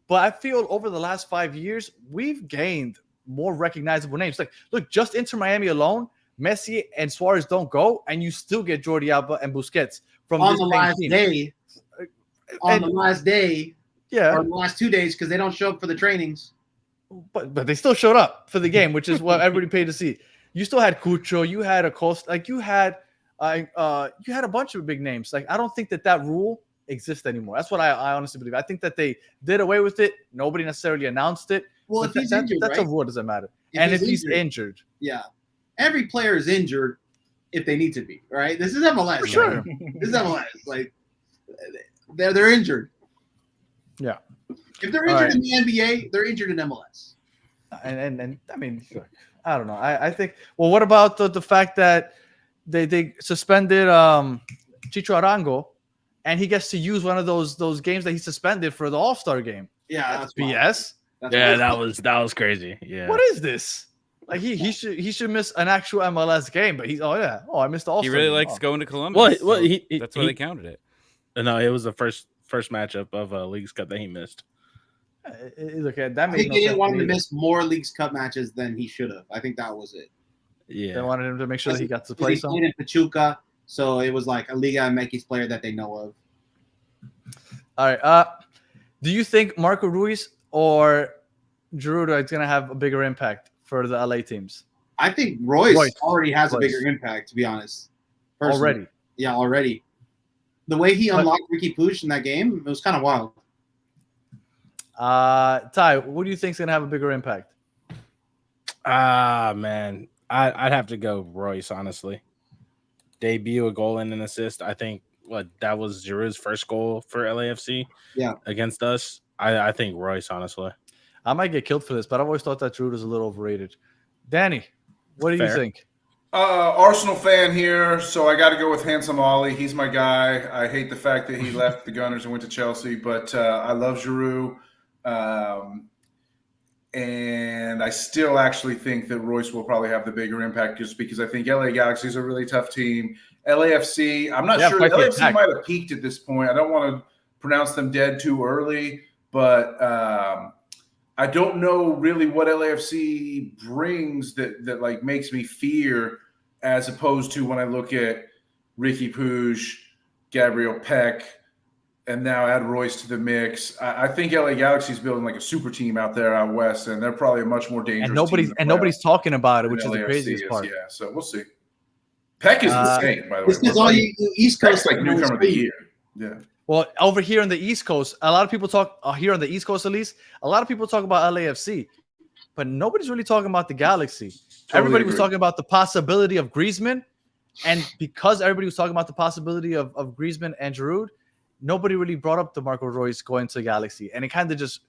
But I feel over the last 5 years, we've gained more recognizable names. Like, look, just Inter Miami alone, Messi and Suarez don't go, and you still get Jordi Alba and Busquets from on the last day. On the last day, or the last 2 days, because they don't show up for the trainings. But they still showed up for the game, which is what everybody paid to see. You still had Cucho, you had Acosta, like you had a bunch of big names. Like, I don't think that rule exists anymore. That's what I honestly believe. I think that they did away with it. Nobody necessarily announced it. Well, if he's injured, that's a rule. It doesn't matter. If he's injured, yeah, every player is injured if they need to be. Right? This is MLS. For sure. This is MLS. Like they're injured. Yeah. If they're injured in the NBA, they're injured in MLS. And I mean, I don't know. I think. Well, what about the fact that they suspended Chicho Arango, and he gets to use one of those games that he suspended for the All-Star game? Yeah, that's BS. That was crazy. Yeah. What is this? Like he should miss an actual MLS game, but I missed the All-Star. He really game. likes going to Columbus. Well, that's why they counted it. No, it was the first matchup of League's Cup that he missed. Look, that I made think no they didn't sense want to him to me. miss more Leagues Cup matches than he should have. I think that was it. Yeah, They wanted him to make sure that he got to Because play he some. played in Pachuca, so it was like a Liga MX player that they know of. All right. Do you think Marco Ruiz or Giroud is going to have a bigger impact for the LA teams? I think Royce Royce. already has a Royce. bigger impact, to be honest. Personally. Already. Yeah, already. The way he But- unlocked Ricky Puig in that game, it was kind of wild. Ty, what do you think is going to have a bigger impact? Man, I'd have to go Royce, honestly. Debut, a goal and an assist. I think that was Giroud's first goal for LAFC. Yeah. Against us. I think Royce, honestly. I might get killed for this, but I've always thought that Giroud is a little overrated. Danny, what do you Fair. think? Arsenal fan here, so I got to go with Handsome Ollie. He's my guy. I hate the fact that he left the Gunners and went to Chelsea, but I love Giroud. And I still actually think that Royce will probably have the bigger impact just because I think LA Galaxy is a really tough team. LAFC, I'm not sure. LAFC might have peaked at this point. I don't want to pronounce them dead too early, but I don't know really what LAFC brings that like makes me fear as opposed to when I look at Ricky Puig, Gabriel Peck, and now add Royce to the mix. I think LA Galaxy is building like a super team out there out west, and they're probably a much more dangerous team. And nobody's talking about it, which is the LAFC craziest part. Yeah, so we'll see. Peck is insane, by the way. This is all you East Coast Peck's like newcomer of the year. Yeah. Well, over here on the East Coast, a lot of people talk here on the East Coast, at least. A lot of people talk about LAFC, but nobody's really talking about the Galaxy. Everybody was talking about the possibility of Griezmann, and because everybody was talking about the possibility of Griezmann and Giroud, nobody really brought up the Marco Reus going to the Galaxy, and it kind of just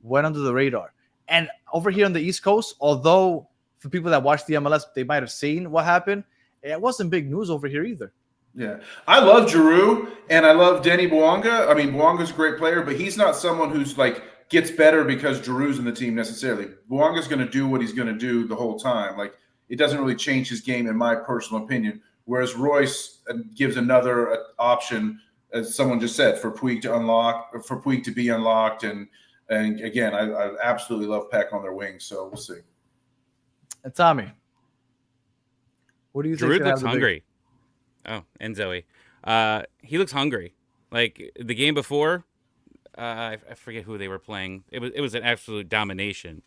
went under the radar. And over here on the East Coast, although for people that watch the MLS, they might have seen what happened, it wasn't big news over here either. Yeah, I love Giroud and I love Denny Bouanga. I mean, Bouanga's a great player, but he's not someone who's like gets better because Giroud's in the team necessarily. Bouanga's going to do what he's going to do the whole time. Like, it doesn't really change his game, in my personal opinion. Whereas Royce gives another option, as someone just said, for Puig to unlock, for Puig to be unlocked. And again, I absolutely love Peck on their wings. So we'll see. And Tommy, what do you think? Giroud looks hungry. Oh, and Zoe. He looks hungry. Like the game before, I forget who they were playing. It was an absolute domination.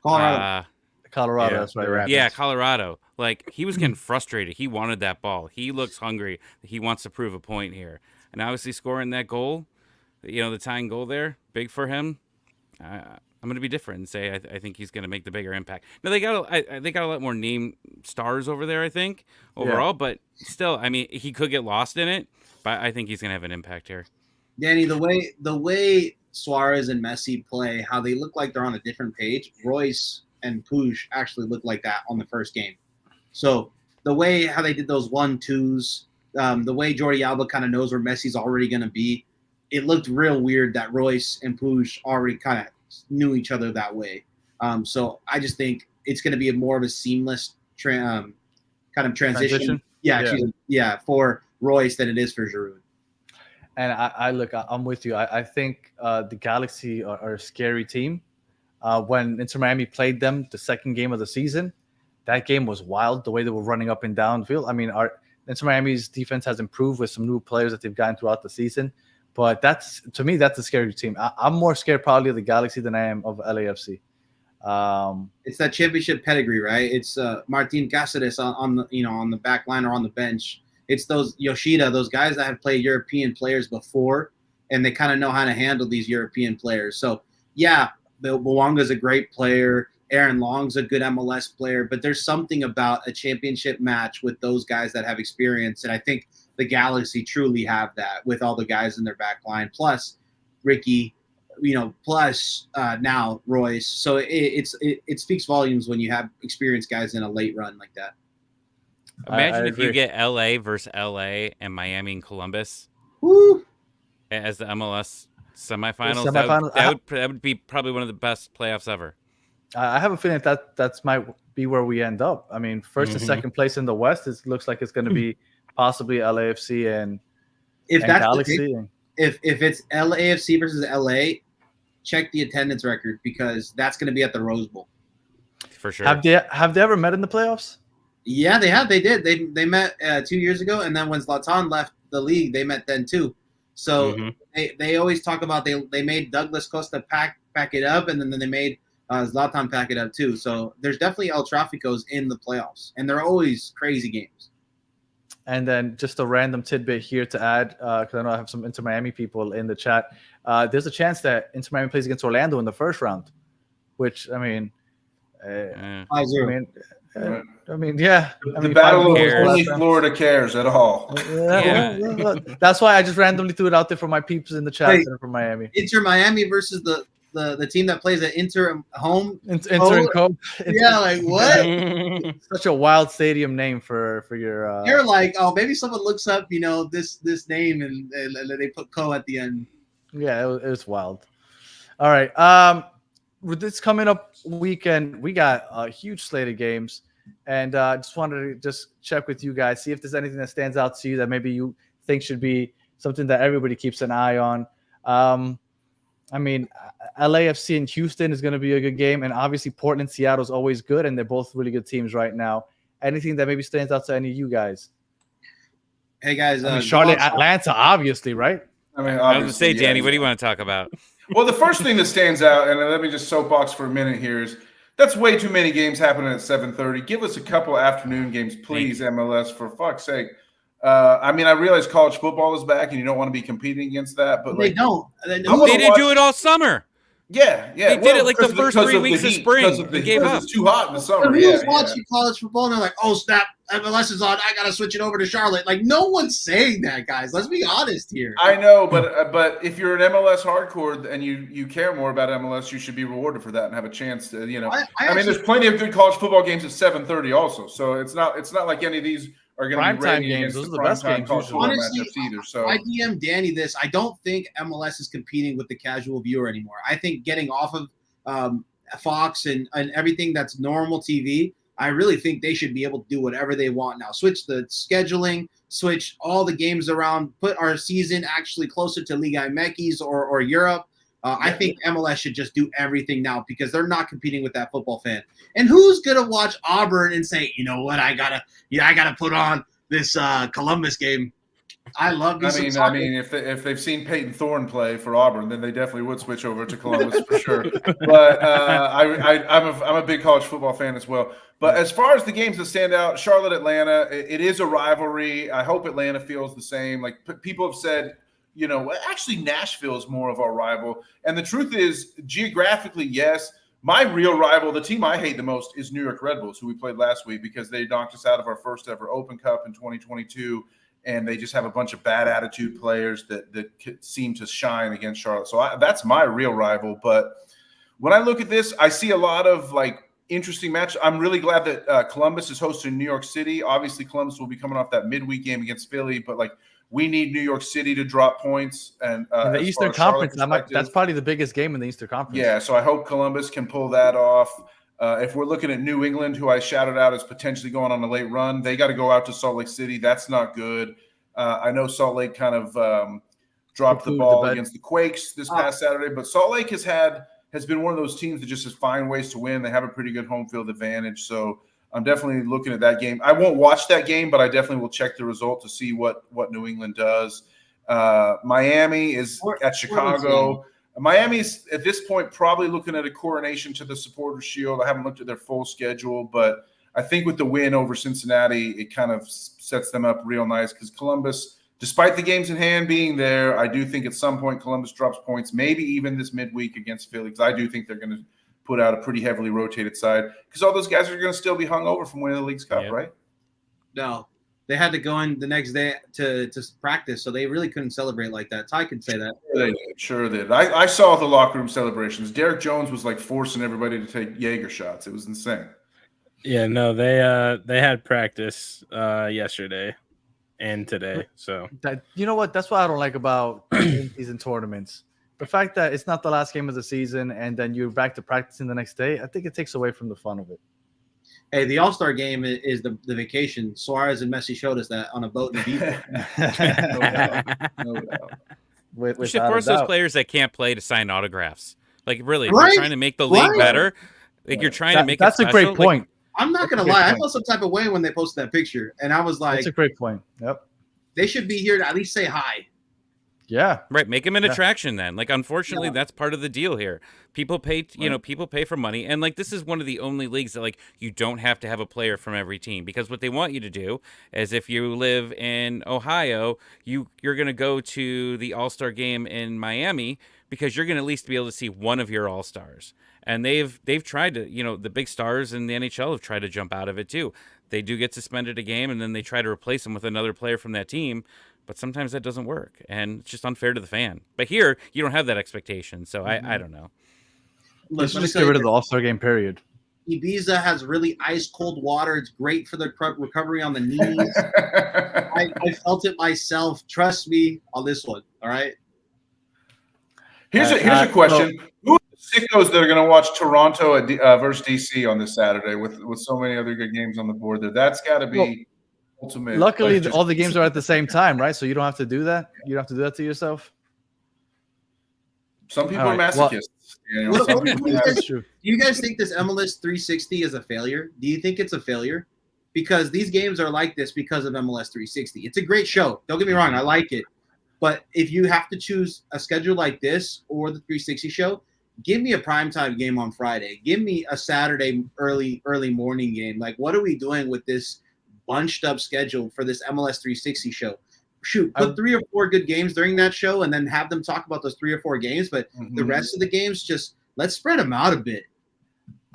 Colorado. Colorado, Yeah, that's right. the Rapids. Yeah, Colorado. Like he was getting frustrated. He wanted that ball. He looks hungry. He wants to prove a point here. And obviously scoring that goal, the tying goal there, big for him. I'm going to be different and say I think he's going to make the bigger impact. Now they got a lot more name stars over there, I think, overall. But still, I mean, he could get lost in it. But I think he's going to have an impact here. Danny, the way Suarez and Messi play, how they look like they're on a different page. Royce and Puig actually looked like that on the first game. So the way how they did those 1-2s, the way Jordi Alba kind of knows where Messi's already going to be, it looked real weird that Royce and Puig already kind of knew each other that way. So I just think it's going to be more of a seamless kind of transition. Yeah, for Royce than it is for Giroud. And I'm with you. I think the Galaxy are a scary team. When Inter Miami played them the second game of the season, that game was wild, the way they were running up and down the field. I mean, Inter Miami's defense has improved with some new players that they've gotten throughout the season. But to me, that's a scary team. I'm more scared probably of the Galaxy than I am of LAFC. It's that championship pedigree, right? It's Martin Cáceres on the back line or on the bench. It's those Yoshida, those guys that have played European players before, and they kind of know how to handle these European players. So, yeah, Bouanga's a great player. Aaron Long's a good MLS player, but there's something about a championship match with those guys that have experience, and I think the Galaxy truly have that with all the guys in their back line, plus Ricky, plus now Royce. So it speaks volumes when you have experienced guys in a late run like that. Imagine if you get LA versus LA and Miami and Columbus. Woo! As the MLS semifinals. That would be probably one of the best playoffs ever. I have a feeling that might be where we end up. I mean, first and second place in the West, it looks like it's going to be possibly LAFC and if And that's the Galaxy. case, if it's LAFC versus LA, check the attendance record because that's going to be at the Rose Bowl. For sure. Have they ever met in the playoffs? Yeah, they have. They did. They met 2 years ago, and then when Zlatan left the league, they met then too. So they always talk about they made Douglas Costa pack it up, and then they made Zlatan pack it up too. So there's definitely El Tráficos in the playoffs, and they're always crazy games. And then just a random tidbit here to add, because I know I have some Inter Miami people in the chat. There's a chance that Inter Miami plays against Orlando in the first round, which I mean, 5-0. I mean, yeah. The battle of only Florida cares at all. Yeah. That's why I just randomly threw it out there for my peeps in the chat from Miami. Inter Miami versus the team that plays at Inter home. Inter and Co. Yeah, like what? Such a wild stadium name for your. They're like, oh, maybe someone looks up, this name and they put Co at the end. Yeah, it was wild. All right. With this coming up weekend, we got a huge slate of games, and just wanted to check with you guys, see if there's anything that stands out to you that maybe you think should be something that everybody keeps an eye on. I mean, LAFC and Houston is going to be a good game, and obviously Portland, Seattle is always good, and they're both really good teams right now. Anything that maybe stands out to any of you guys? Hey guys, Charlotte, Atlanta, obviously, right? I mean, I was gonna say, Danny, what do you want to talk about? Well, the first thing that stands out, and let me just soapbox for a minute here, is that's way too many games happening at 7:30. Give us a couple afternoon games, please, MLS, for fuck's sake. I mean, I realize college football is back, and you don't want to be competing against that, but they don't. They didn't do it all summer. Yeah. They did it like the first 3 weeks of spring. They gave up. It's too hot in the summer. Who's watching college football and they're like, oh, snap, MLS is on. I got to switch it over to Charlotte. Like, no one's saying that, guys. Let's be honest here. I know, but if you're an MLS hardcore and you care more about MLS, you should be rewarded for that and have a chance to, I mean, there's plenty of good college football games at 7:30 also. So it's not like any of these are going to be prime games. Those are the best games. Honestly, either. So I DM Danny this. I don't think MLS is competing with the casual viewer anymore. I think getting off of Fox and everything that's normal TV, I really think they should be able to do whatever they want now. Switch the scheduling, switch all the games around, put our season actually closer to Liga MX or Europe. I think MLS should just do everything now because they're not competing with that football fan. And who's gonna watch Auburn and say, you know what, I gotta put on this Columbus game. I love. I mean, if they've seen Peyton Thorne play for Auburn, then they definitely would switch over to Columbus for sure. But I'm a big college football fan as well. But as far as the games that stand out, Charlotte, Atlanta, it is a rivalry. I hope Atlanta feels the same. Like people have said, actually Nashville is more of our rival. And the truth is, geographically, yes. My real rival, the team I hate the most, is New York Red Bulls, who we played last week because they knocked us out of our first ever Open Cup in 2022. And they just have a bunch of bad attitude players that seem to shine against Charlotte. So that's my real rival. But when I look at this, I see a lot of interesting matches. I'm really glad that Columbus is hosting New York City. Obviously, Columbus will be coming off that midweek game against Philly, but we need New York City to drop points. And the Eastern Conference, that's probably the biggest game in the Eastern Conference. Yeah, so I hope Columbus can pull that off. If we're looking at New England, who I shouted out as potentially going on a late run, they got to go out to Salt Lake City. That's not good. I know Salt Lake kind of dropped the ball against the Quakes this past Saturday, but Salt Lake has been one of those teams that just has find ways to win. They have a pretty good home field advantage. So I'm definitely looking at that game. I won't watch that game, but I definitely will check the result to see what New England does. Miami is at Chicago. Miami's at this point probably looking at a coronation to the Supporters Shield. I haven't looked at their full schedule, but I think with the win over Cincinnati, it kind of sets them up real nice because Columbus, despite the games in hand being there, I do think at some point Columbus drops points, maybe even this midweek against Philly, because I do think they're going to put out a pretty heavily rotated side because all those guys are going to still be hung over from winning the League's Cup, right? No. They had to go in the next day to practice, so they really couldn't celebrate like that. Ty can say that. They sure did. I saw the locker room celebrations. Derek Jones was forcing everybody to take Jaeger shots. It was insane. Yeah, no, they had practice yesterday and today. So you know what? That's what I don't like about season tournaments. The fact that it's not the last game of the season and then you're back to practicing the next day, I think it takes away from the fun of it. Hey, the All-Star game is the vacation. Suarez and Messi showed us that on a boat in Ibiza. No doubt. No doubt. You should Without a force those doubt. players that can't play to sign autographs. Like really, if Right? you're trying to make the league Right. better, like you're trying to make That's it a great special, point. I'm not That's a gonna great lie. I point. felt some type of way when they posted that picture, and I was like, That's a great point. Yep. they should be here to at least say hi. Yeah. Right, make him an Yeah. attraction then. Like unfortunately Yeah. that's part of the deal here. People pay, people pay for money and like this is one of the only leagues that like you don't have to have a player from every team because what they want you to do is if you live in Ohio, you're going to go to the All-Star game in Miami because you're going to at least be able to see one of your All-Stars. And they've tried to, the big stars in the NHL have tried to jump out of it too. They do get suspended a game and then they try to replace them with another player from that team. But sometimes that doesn't work, and it's just unfair to the fan. But here, you don't have that expectation, so I don't know. Let's just get rid of the All-Star game, period. Ibiza has really ice-cold water. It's great for the recovery on the knees. I felt it myself. Trust me on this one, all right? Here's a question. Who are the sickos that are going to watch Toronto versus DC on this Saturday with so many other good games on the board there? That's got to be ultimate. Luckily, like, all the games are at the same time, right? So you don't have to do that. You don't have to do that to yourself. some people All are right, well- masochists. What- Some what- people what- have- That's true. Do you guys think this MLS 360 is a failure? Do you think it's a failure? Because these games are like this because of MLS 360. It's a great show. Don't get me wrong. I like it. But if you have to choose a schedule like this or the 360 show, give me a primetime game on Friday. Give me a Saturday early morning game. Like, what are we doing with this bunched up schedule for this MLS 360 show? Shoot, put 3 or 4 good games during that show and then have them talk about those 3 or 4 games. But the rest of the games, just let's spread them out a bit.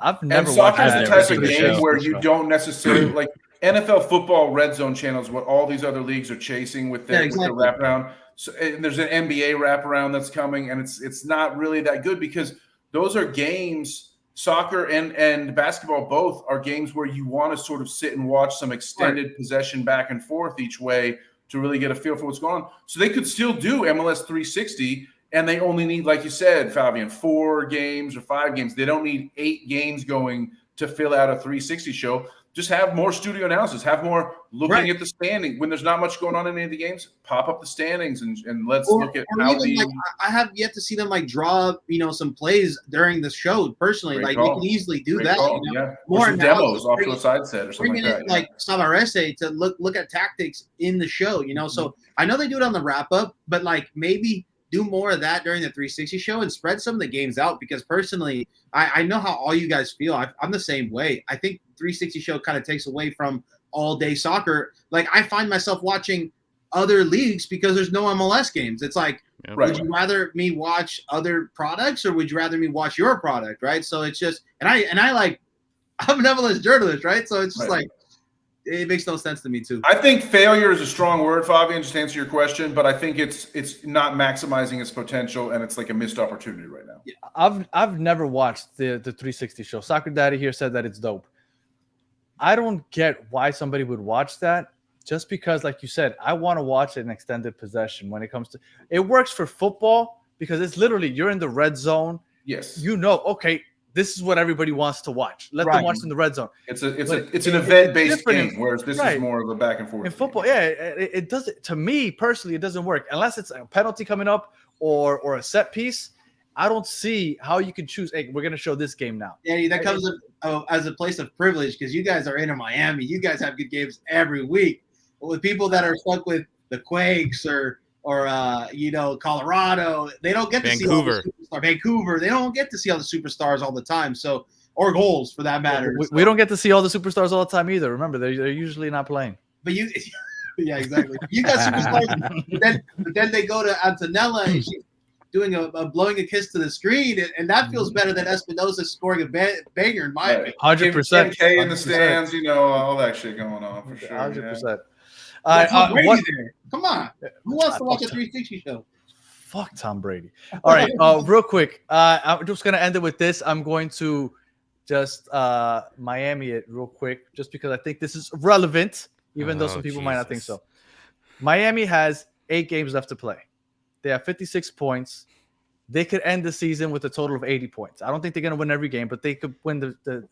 I've And never watched soccer is that the every type of single game show. where you don't necessarily like NFL football red zone channels. What all these other leagues are chasing with Yeah, the exactly. wraparound. So and there's an NBA wraparound that's coming, and it's not really that good because those are games. Soccer and basketball both are games where you want to sort of sit and watch some extended possession back and forth each way to really get a feel for what's going on. So they could still do MLS 360, and they only need, like you said, Fabian, 4 games or 5 games. They don't need 8 games going to fill out a 360 show. Just have more studio analysis, have more looking at the standing. When there's not much going on in any of the games, pop up the standings and let's look at how even, the like, I have yet to see them like draw, some plays during the show. Personally, Great like call. they can easily do Great that. call, Or some analysis, demos off to a side set or something bringing like that. in like Savarese to look at tactics in the show. So I know they do it on the wrap up, but like maybe do more of that during the 360 show and spread some of the games out because personally, I know how all you guys feel. I'm the same way. I think 360 show kind of takes away from all day soccer. Like I find myself watching other leagues because there's no MLS games. It's like, would you rather me watch other products or would you rather me watch your product? Right. So it's just, and I like, I'm an MLS journalist, right? So it's just like, it makes no sense to me too. I think failure is a strong word, Fabian, just to answer your question, but I think it's not maximizing its potential and it's like a missed opportunity right now. Yeah. I've never watched the 360 show. Soccer Daddy here said that it's dope. I don't get why somebody would watch that just because, like you said, I want to watch an extended possession when it comes to it works for football because it's literally you're in the red zone. Yes. Okay, this is what everybody wants to watch. Let them watch in the red zone. It's an event-based game, whereas this is more of a back and forth. In football, it doesn't. To me personally, it doesn't work unless it's a penalty coming up or a set piece. I don't see how you can choose. Hey, we're gonna show this game now. Yeah, that comes as a place of privilege because you guys are in Miami. You guys have good games every week. But with people that are stuck with the Quakes or Colorado, they don't get to see all the superstars. Vancouver, they don't get to see all the superstars all the time. So, or goals for that matter. We don't get to see all the superstars all the time either. Remember, they're usually not playing. But you, yeah, exactly. You got superstars, but then they go to Antonella and she's doing a blowing a kiss to the screen, and that feels better than Espinosa scoring a banger in my opinion. 100%. K in the stands, all that shit going on for sure. 100%. Tom Brady there. Come on. Who wants to watch a 360 show? Fuck Tom Brady. All right, real quick. I'm just gonna end it with this. I'm going to just Miami it real quick, just because I think this is relevant, even though some people might not think so. Miami has 8 games left to play. They have 56 points. They could end the season with a total of 80 points. I don't think they're going to win every game, but they could win the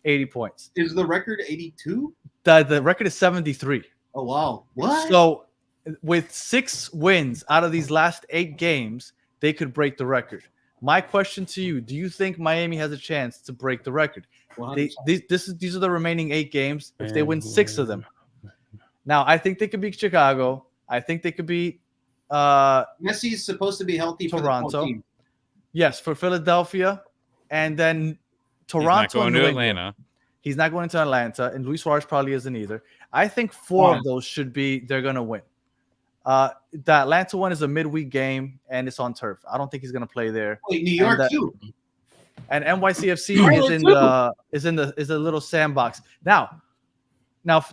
80 points. Is the record 82? The record is 73. Oh, wow. What? So with 6 wins out of these last 8 games, they could break the record. My question to you, do you think Miami has a chance to break the record? These are the remaining 8 games. If they win 6 of them. Now, I think they could beat Chicago. I think they could beat Messi's supposed to be healthy for Toronto. the 14. Yes, for Philadelphia. And then Toronto. He's not going to Atlanta. He's not going to Atlanta. And Luis Suarez probably isn't either. I think 4 of those they're going to win. The Atlanta one is a midweek game, and it's on turf. I don't think he's going to play there. Wait, New York too. And NYCFC is a little sandbox. Now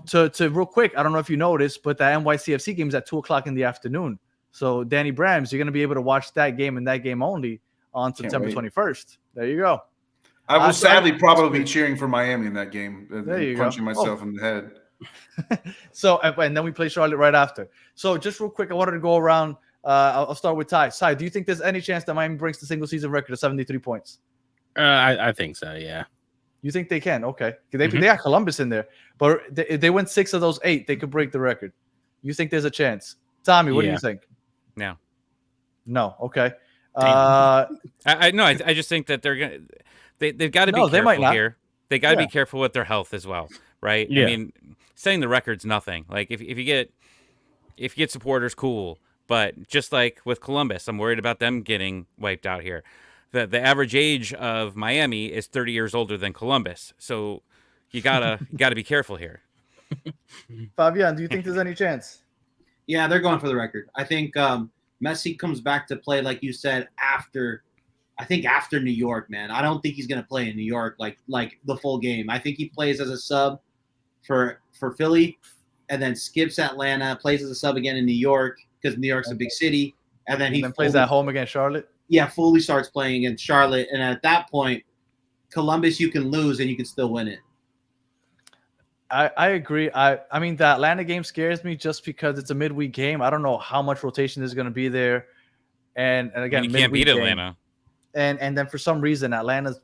to real quick, I don't know if you noticed, but the NYCFC game is at 2:00 in the afternoon. So Danny Brams, you're going to be able to watch that game and that game only on September 21st. There you go. I will sadly probably be cheering for Miami in that game. There you punching go. myself in the head. So, and then we play Charlotte right after. So just real quick, I wanted to go around. I'll start with Ty. Ty, do you think there's any chance that Miami breaks the single season record of 73 points? I think so, yeah. You think they can? Okay. They got Columbus in there. But if they win 6 of those 8, they could break the record. You think there's a chance? Tommy, what do you think? No. Okay. I just think that they've got to be careful here. They got to be careful with their health as well, right? Yeah. I mean, setting the record's nothing. Like if you get supporters, cool. But just like with Columbus, I'm worried about them getting wiped out here. The average age of Miami is 30 years older than Columbus, so you gotta be careful here. Fabian, do you think there's any chance? Yeah, they're going for the record. I think Messi comes back to play, like you said, after New York, man. I don't think he's gonna play in New York like the full game. I think he plays as a sub for Philly, and then skips Atlanta, plays as a sub again in New York because New York's a big city, and then he plays at home against Charlotte. Yeah, fully starts playing against Charlotte, and at that point, Columbus you can lose and you can still win it. I agree. I mean, the Atlanta game scares me just because it's a midweek game. I don't know how much rotation there's going to be there, and again, you can't beat Atlanta. And then for some reason, Atlanta's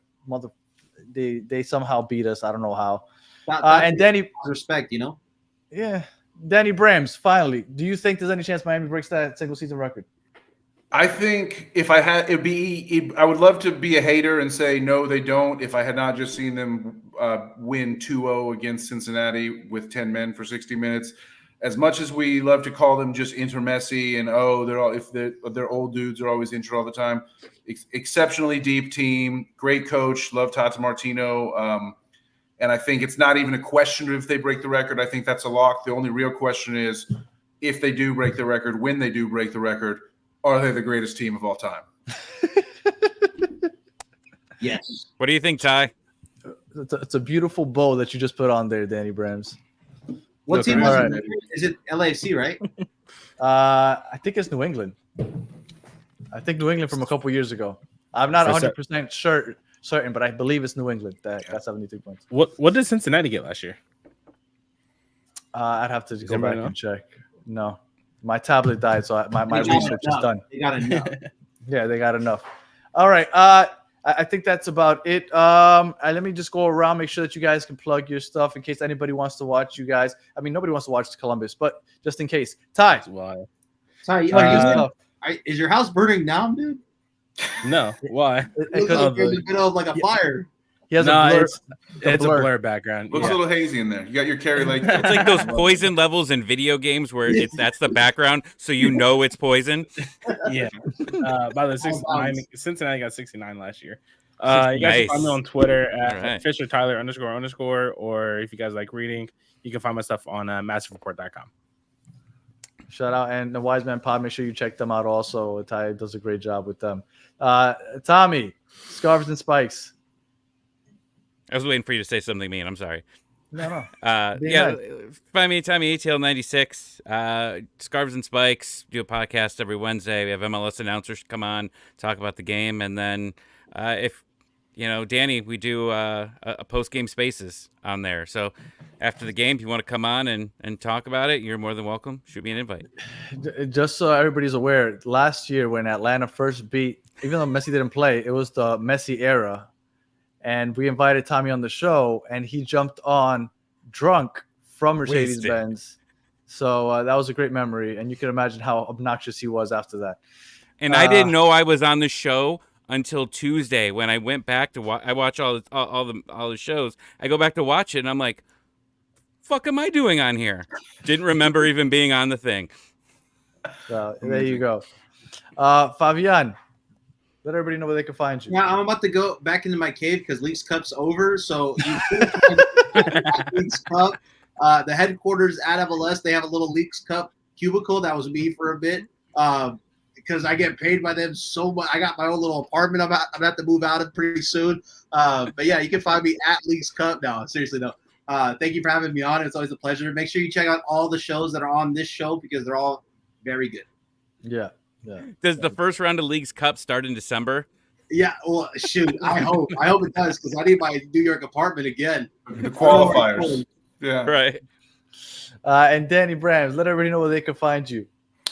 they somehow beat us. I don't know how. And Danny respect, you know. Yeah, Danny Brams. Finally, do you think there's any chance Miami breaks that single season record? I think if I had, I would love to be a hater and say no, they don't. If I had not just seen them win 2-0 against Cincinnati with 10 men for 60 minutes, as much as we love to call them just Messi and they're old dudes, are always injured all the time. Exceptionally deep team, great coach, love Tata Martino, and I think it's not even a question of if they break the record. I think that's a lock. The only real question is if they do break the record, when they do break the record. Are they the greatest team of all time? Yes. What do you think, Ty? It's a beautiful bow that you just put on there, Danny Brams. What team was it? Is it LAFC, right? I think it's New England. I think New England from a couple years ago. I'm not 100% certain, but I believe it's New England that got 73 points. What did Cincinnati get last year? I'd have to go back and check. No. My tablet died, so my research is done. They got enough. Yeah, they got enough. All right. I think that's about it. Let me just go around, make sure that you guys can plug your stuff in case anybody wants to watch you guys. I mean, nobody wants to watch Columbus, but just in case. Ty. Why? Ty, is your house burning down, dude? No. Why? You're in the middle of like a fire. He has a blur. It's a blur background. Looks a little hazy in there. You got your Carrie Lake. It's like those poison levels in video games where that's the background, so you know it's poison. Yeah. By the 69, Cincinnati got 69 last year. You guys can find me on Twitter at Fisher Tyler __, or if you guys like reading, you can find my stuff on massivereport.com. Shout out, and the Wise Man Pod. Make sure you check them out. Also, Ty does a great job with them. Tommy, Scarves and Spikes. I was waiting for you to say something mean. I'm sorry. No. Find me Tommy ATL 96. Scarves and Spikes. Do a podcast every Wednesday. We have MLS announcers come on, talk about the game, and then if Danny, we do a post game spaces on there. So after the game, if you want to come on and talk about it, you're more than welcome. Shoot me an invite. Just so everybody's aware, last year when Atlanta first beat, even though Messi didn't play, it was the Messi era. and we invited Tommy on the show, and he jumped on drunk from Mercedes-Benz. So that was a great memory, and you can imagine how obnoxious he was after that. And I didn't know I was on the show until Tuesday when I went back to I watch all the shows. I go back to watch it, and I'm like, "Fuck, am I doing on here?" Didn't remember even being on the thing. So there you go, Fabian. Let everybody know where they can find you. Yeah, I'm about to go back into my cave because Leafs Cup's over. So Leafs Cup, the headquarters at MLS, they have a little Leafs Cup cubicle. That was me for a bit because I get paid by them so much. I got my own little apartment. I'm going to have to move out of pretty soon. But yeah, you can find me at Leafs Cup. No, seriously, no. Thank you for having me on. It's always a pleasure. Make sure you check out all the shows that are on this show because they're all very good. Yeah. Yeah. Does the first round of Leagues Cup start in December? Yeah, well, shoot, I hope it does because I need my New York apartment again. The qualifiers. Yeah. Right. And Danny Brams, let everybody know where they can find you.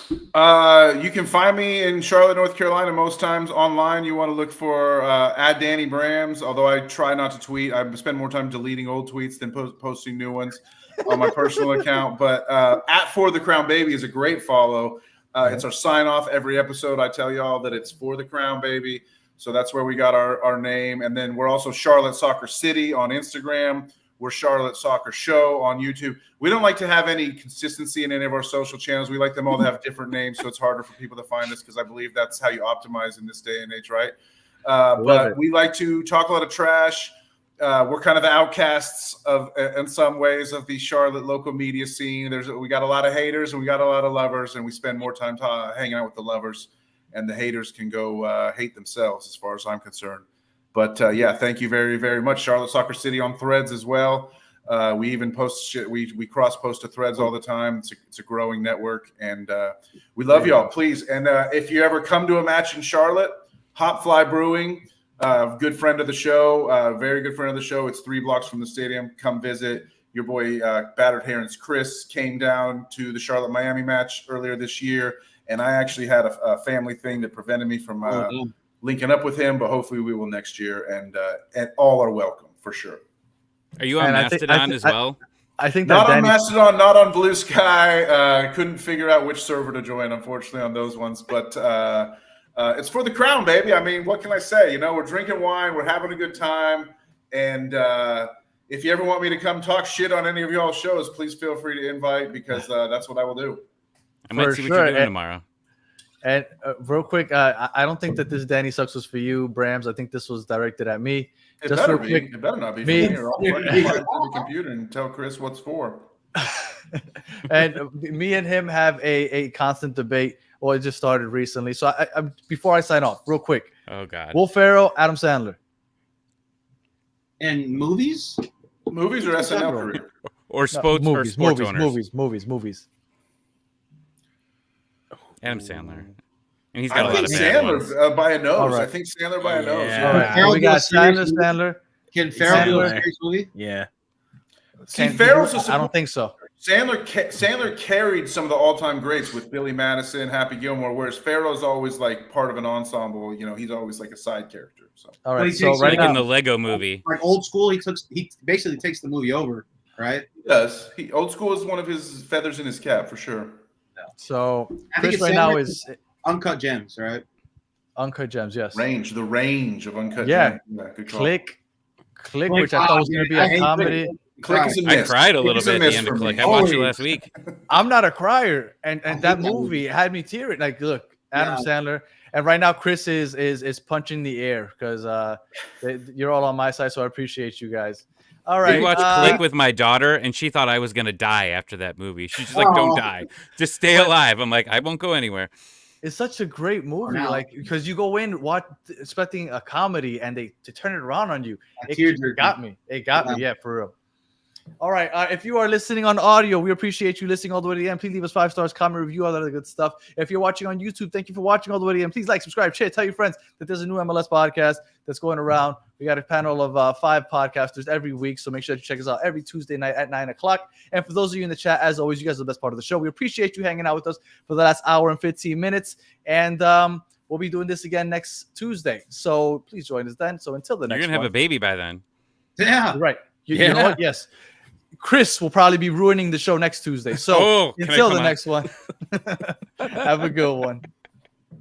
You can find me in Charlotte, North Carolina. Most times online, you want to look for at Danny Brams. Although I try not to tweet, I spend more time deleting old tweets than posting new ones on my personal account. But at For the Crown Baby is a great follow. It's our sign off every episode. I tell y'all that it's For the Crown Baby. So that's where we got our name. And then we're also Charlotte Soccer City on Instagram. We're Charlotte Soccer Show on YouTube. We don't like to have any consistency in any of our social channels. We like them all to have different names, so it's harder for people to find us because I believe that's how you optimize in this day and age, right? But we like to talk a lot of trash. We're kind of the outcasts in some ways of the Charlotte local media scene. We got a lot of haters and we got a lot of lovers, and we spend more time hanging out with the lovers, and the haters can go hate themselves as far as I'm concerned. But yeah, thank you very, very much. Charlotte Soccer City on Threads as well. We even post shit. We cross post to Threads all the time. It's a growing network, and we love y'all. Please, and if you ever come to a match in Charlotte, Hopfly Brewing, good friend of the show, very good friend of the show. It's 3 blocks from the stadium. Come visit. Your boy Battered Herons Chris came down to the Charlotte Miami match earlier this year, and I actually had a family thing that prevented me from linking up with him, but hopefully we will next year, and all are welcome for sure. Are you on Mastodon as well? I think not on Mastodon, not on Blue Sky. Couldn't figure out which server to join, unfortunately, on those ones. But it's For the Crown, baby. I mean, what can I say? You know, we're drinking wine, we're having a good time, and if you ever want me to come talk shit on any of y'all's shows, please feel free to invite because that's what I will do. I might see what you're doing tomorrow. And real quick, I don't think that this Danny Sucks was for you, Brams. I think this was directed at me. It better be. It better not be for me. Or I'll find the computer and tell Chris what's for. And me and him have a constant debate. Well, it just started recently. So I before I sign off, real quick. Oh, God. Will Ferrell, Adam Sandler. And movies? Movies or SNL career? Or sports owners. Movies. Adam Sandler. And he's got I a lot think of bad Sandler ones. By a nose. Right. I think Sandler by a nose. Yeah. All right. We got Sandler. Can Ferrell do a serious movie? Yeah. See, Ferrell's I don't think so. Sandler carried some of the all-time greats with Billy Madison, Happy Gilmore, whereas Ferrell's always like part of an ensemble. You know, he's always like a side character. So all right. So right like now, in the Lego movie. Like Old School, he basically takes the movie over, right? he does. Old School is one of his feathers in his cap for sure. so I think Chris it's right now Sandler. is Uncut Gems, right? Uncut Gems. Yes. The range of Uncut Yeah. Gems. Yeah, good call. Click, which I thought was going to be a comedy. Click is a miss. I cried a little Click bit is at the miss end of for Click. me. I watched it last week. I'm not a crier, and that movie had me tearing. Like, look, Adam Sandler, and right now Chris is punching the air because you're all on my side, so I appreciate you guys. All right, We watched Click with my daughter, and she thought I was gonna die after that movie. She's just like, "Don't die, just stay alive." I'm like, "I won't go anywhere." It's such a great movie, like because you go in expecting a comedy, and they turn it around on you. It got me. It got me. Yeah, for real. All right. If you are listening on audio, we appreciate you listening all the way to the end. Please leave us 5 stars, comment, review, all that other good stuff. If you're watching on YouTube, thank you for watching all the way to the end. Please like, subscribe, share, tell your friends that there's a new MLS podcast that's going around. We got a panel of 5 podcasters every week, so make sure to check us out every Tuesday night at 9 o'clock. And for those of you in the chat, as always, you guys are the best part of the show. We appreciate you hanging out with us for the last hour and 15 minutes. And we'll be doing this again next Tuesday. So please join us then. So until the next You're gonna one. have a baby by then. Yeah. You're right. You know what? Yes. Chris will probably be ruining the show next Tuesday. So can I until come the on? next one, have a good one.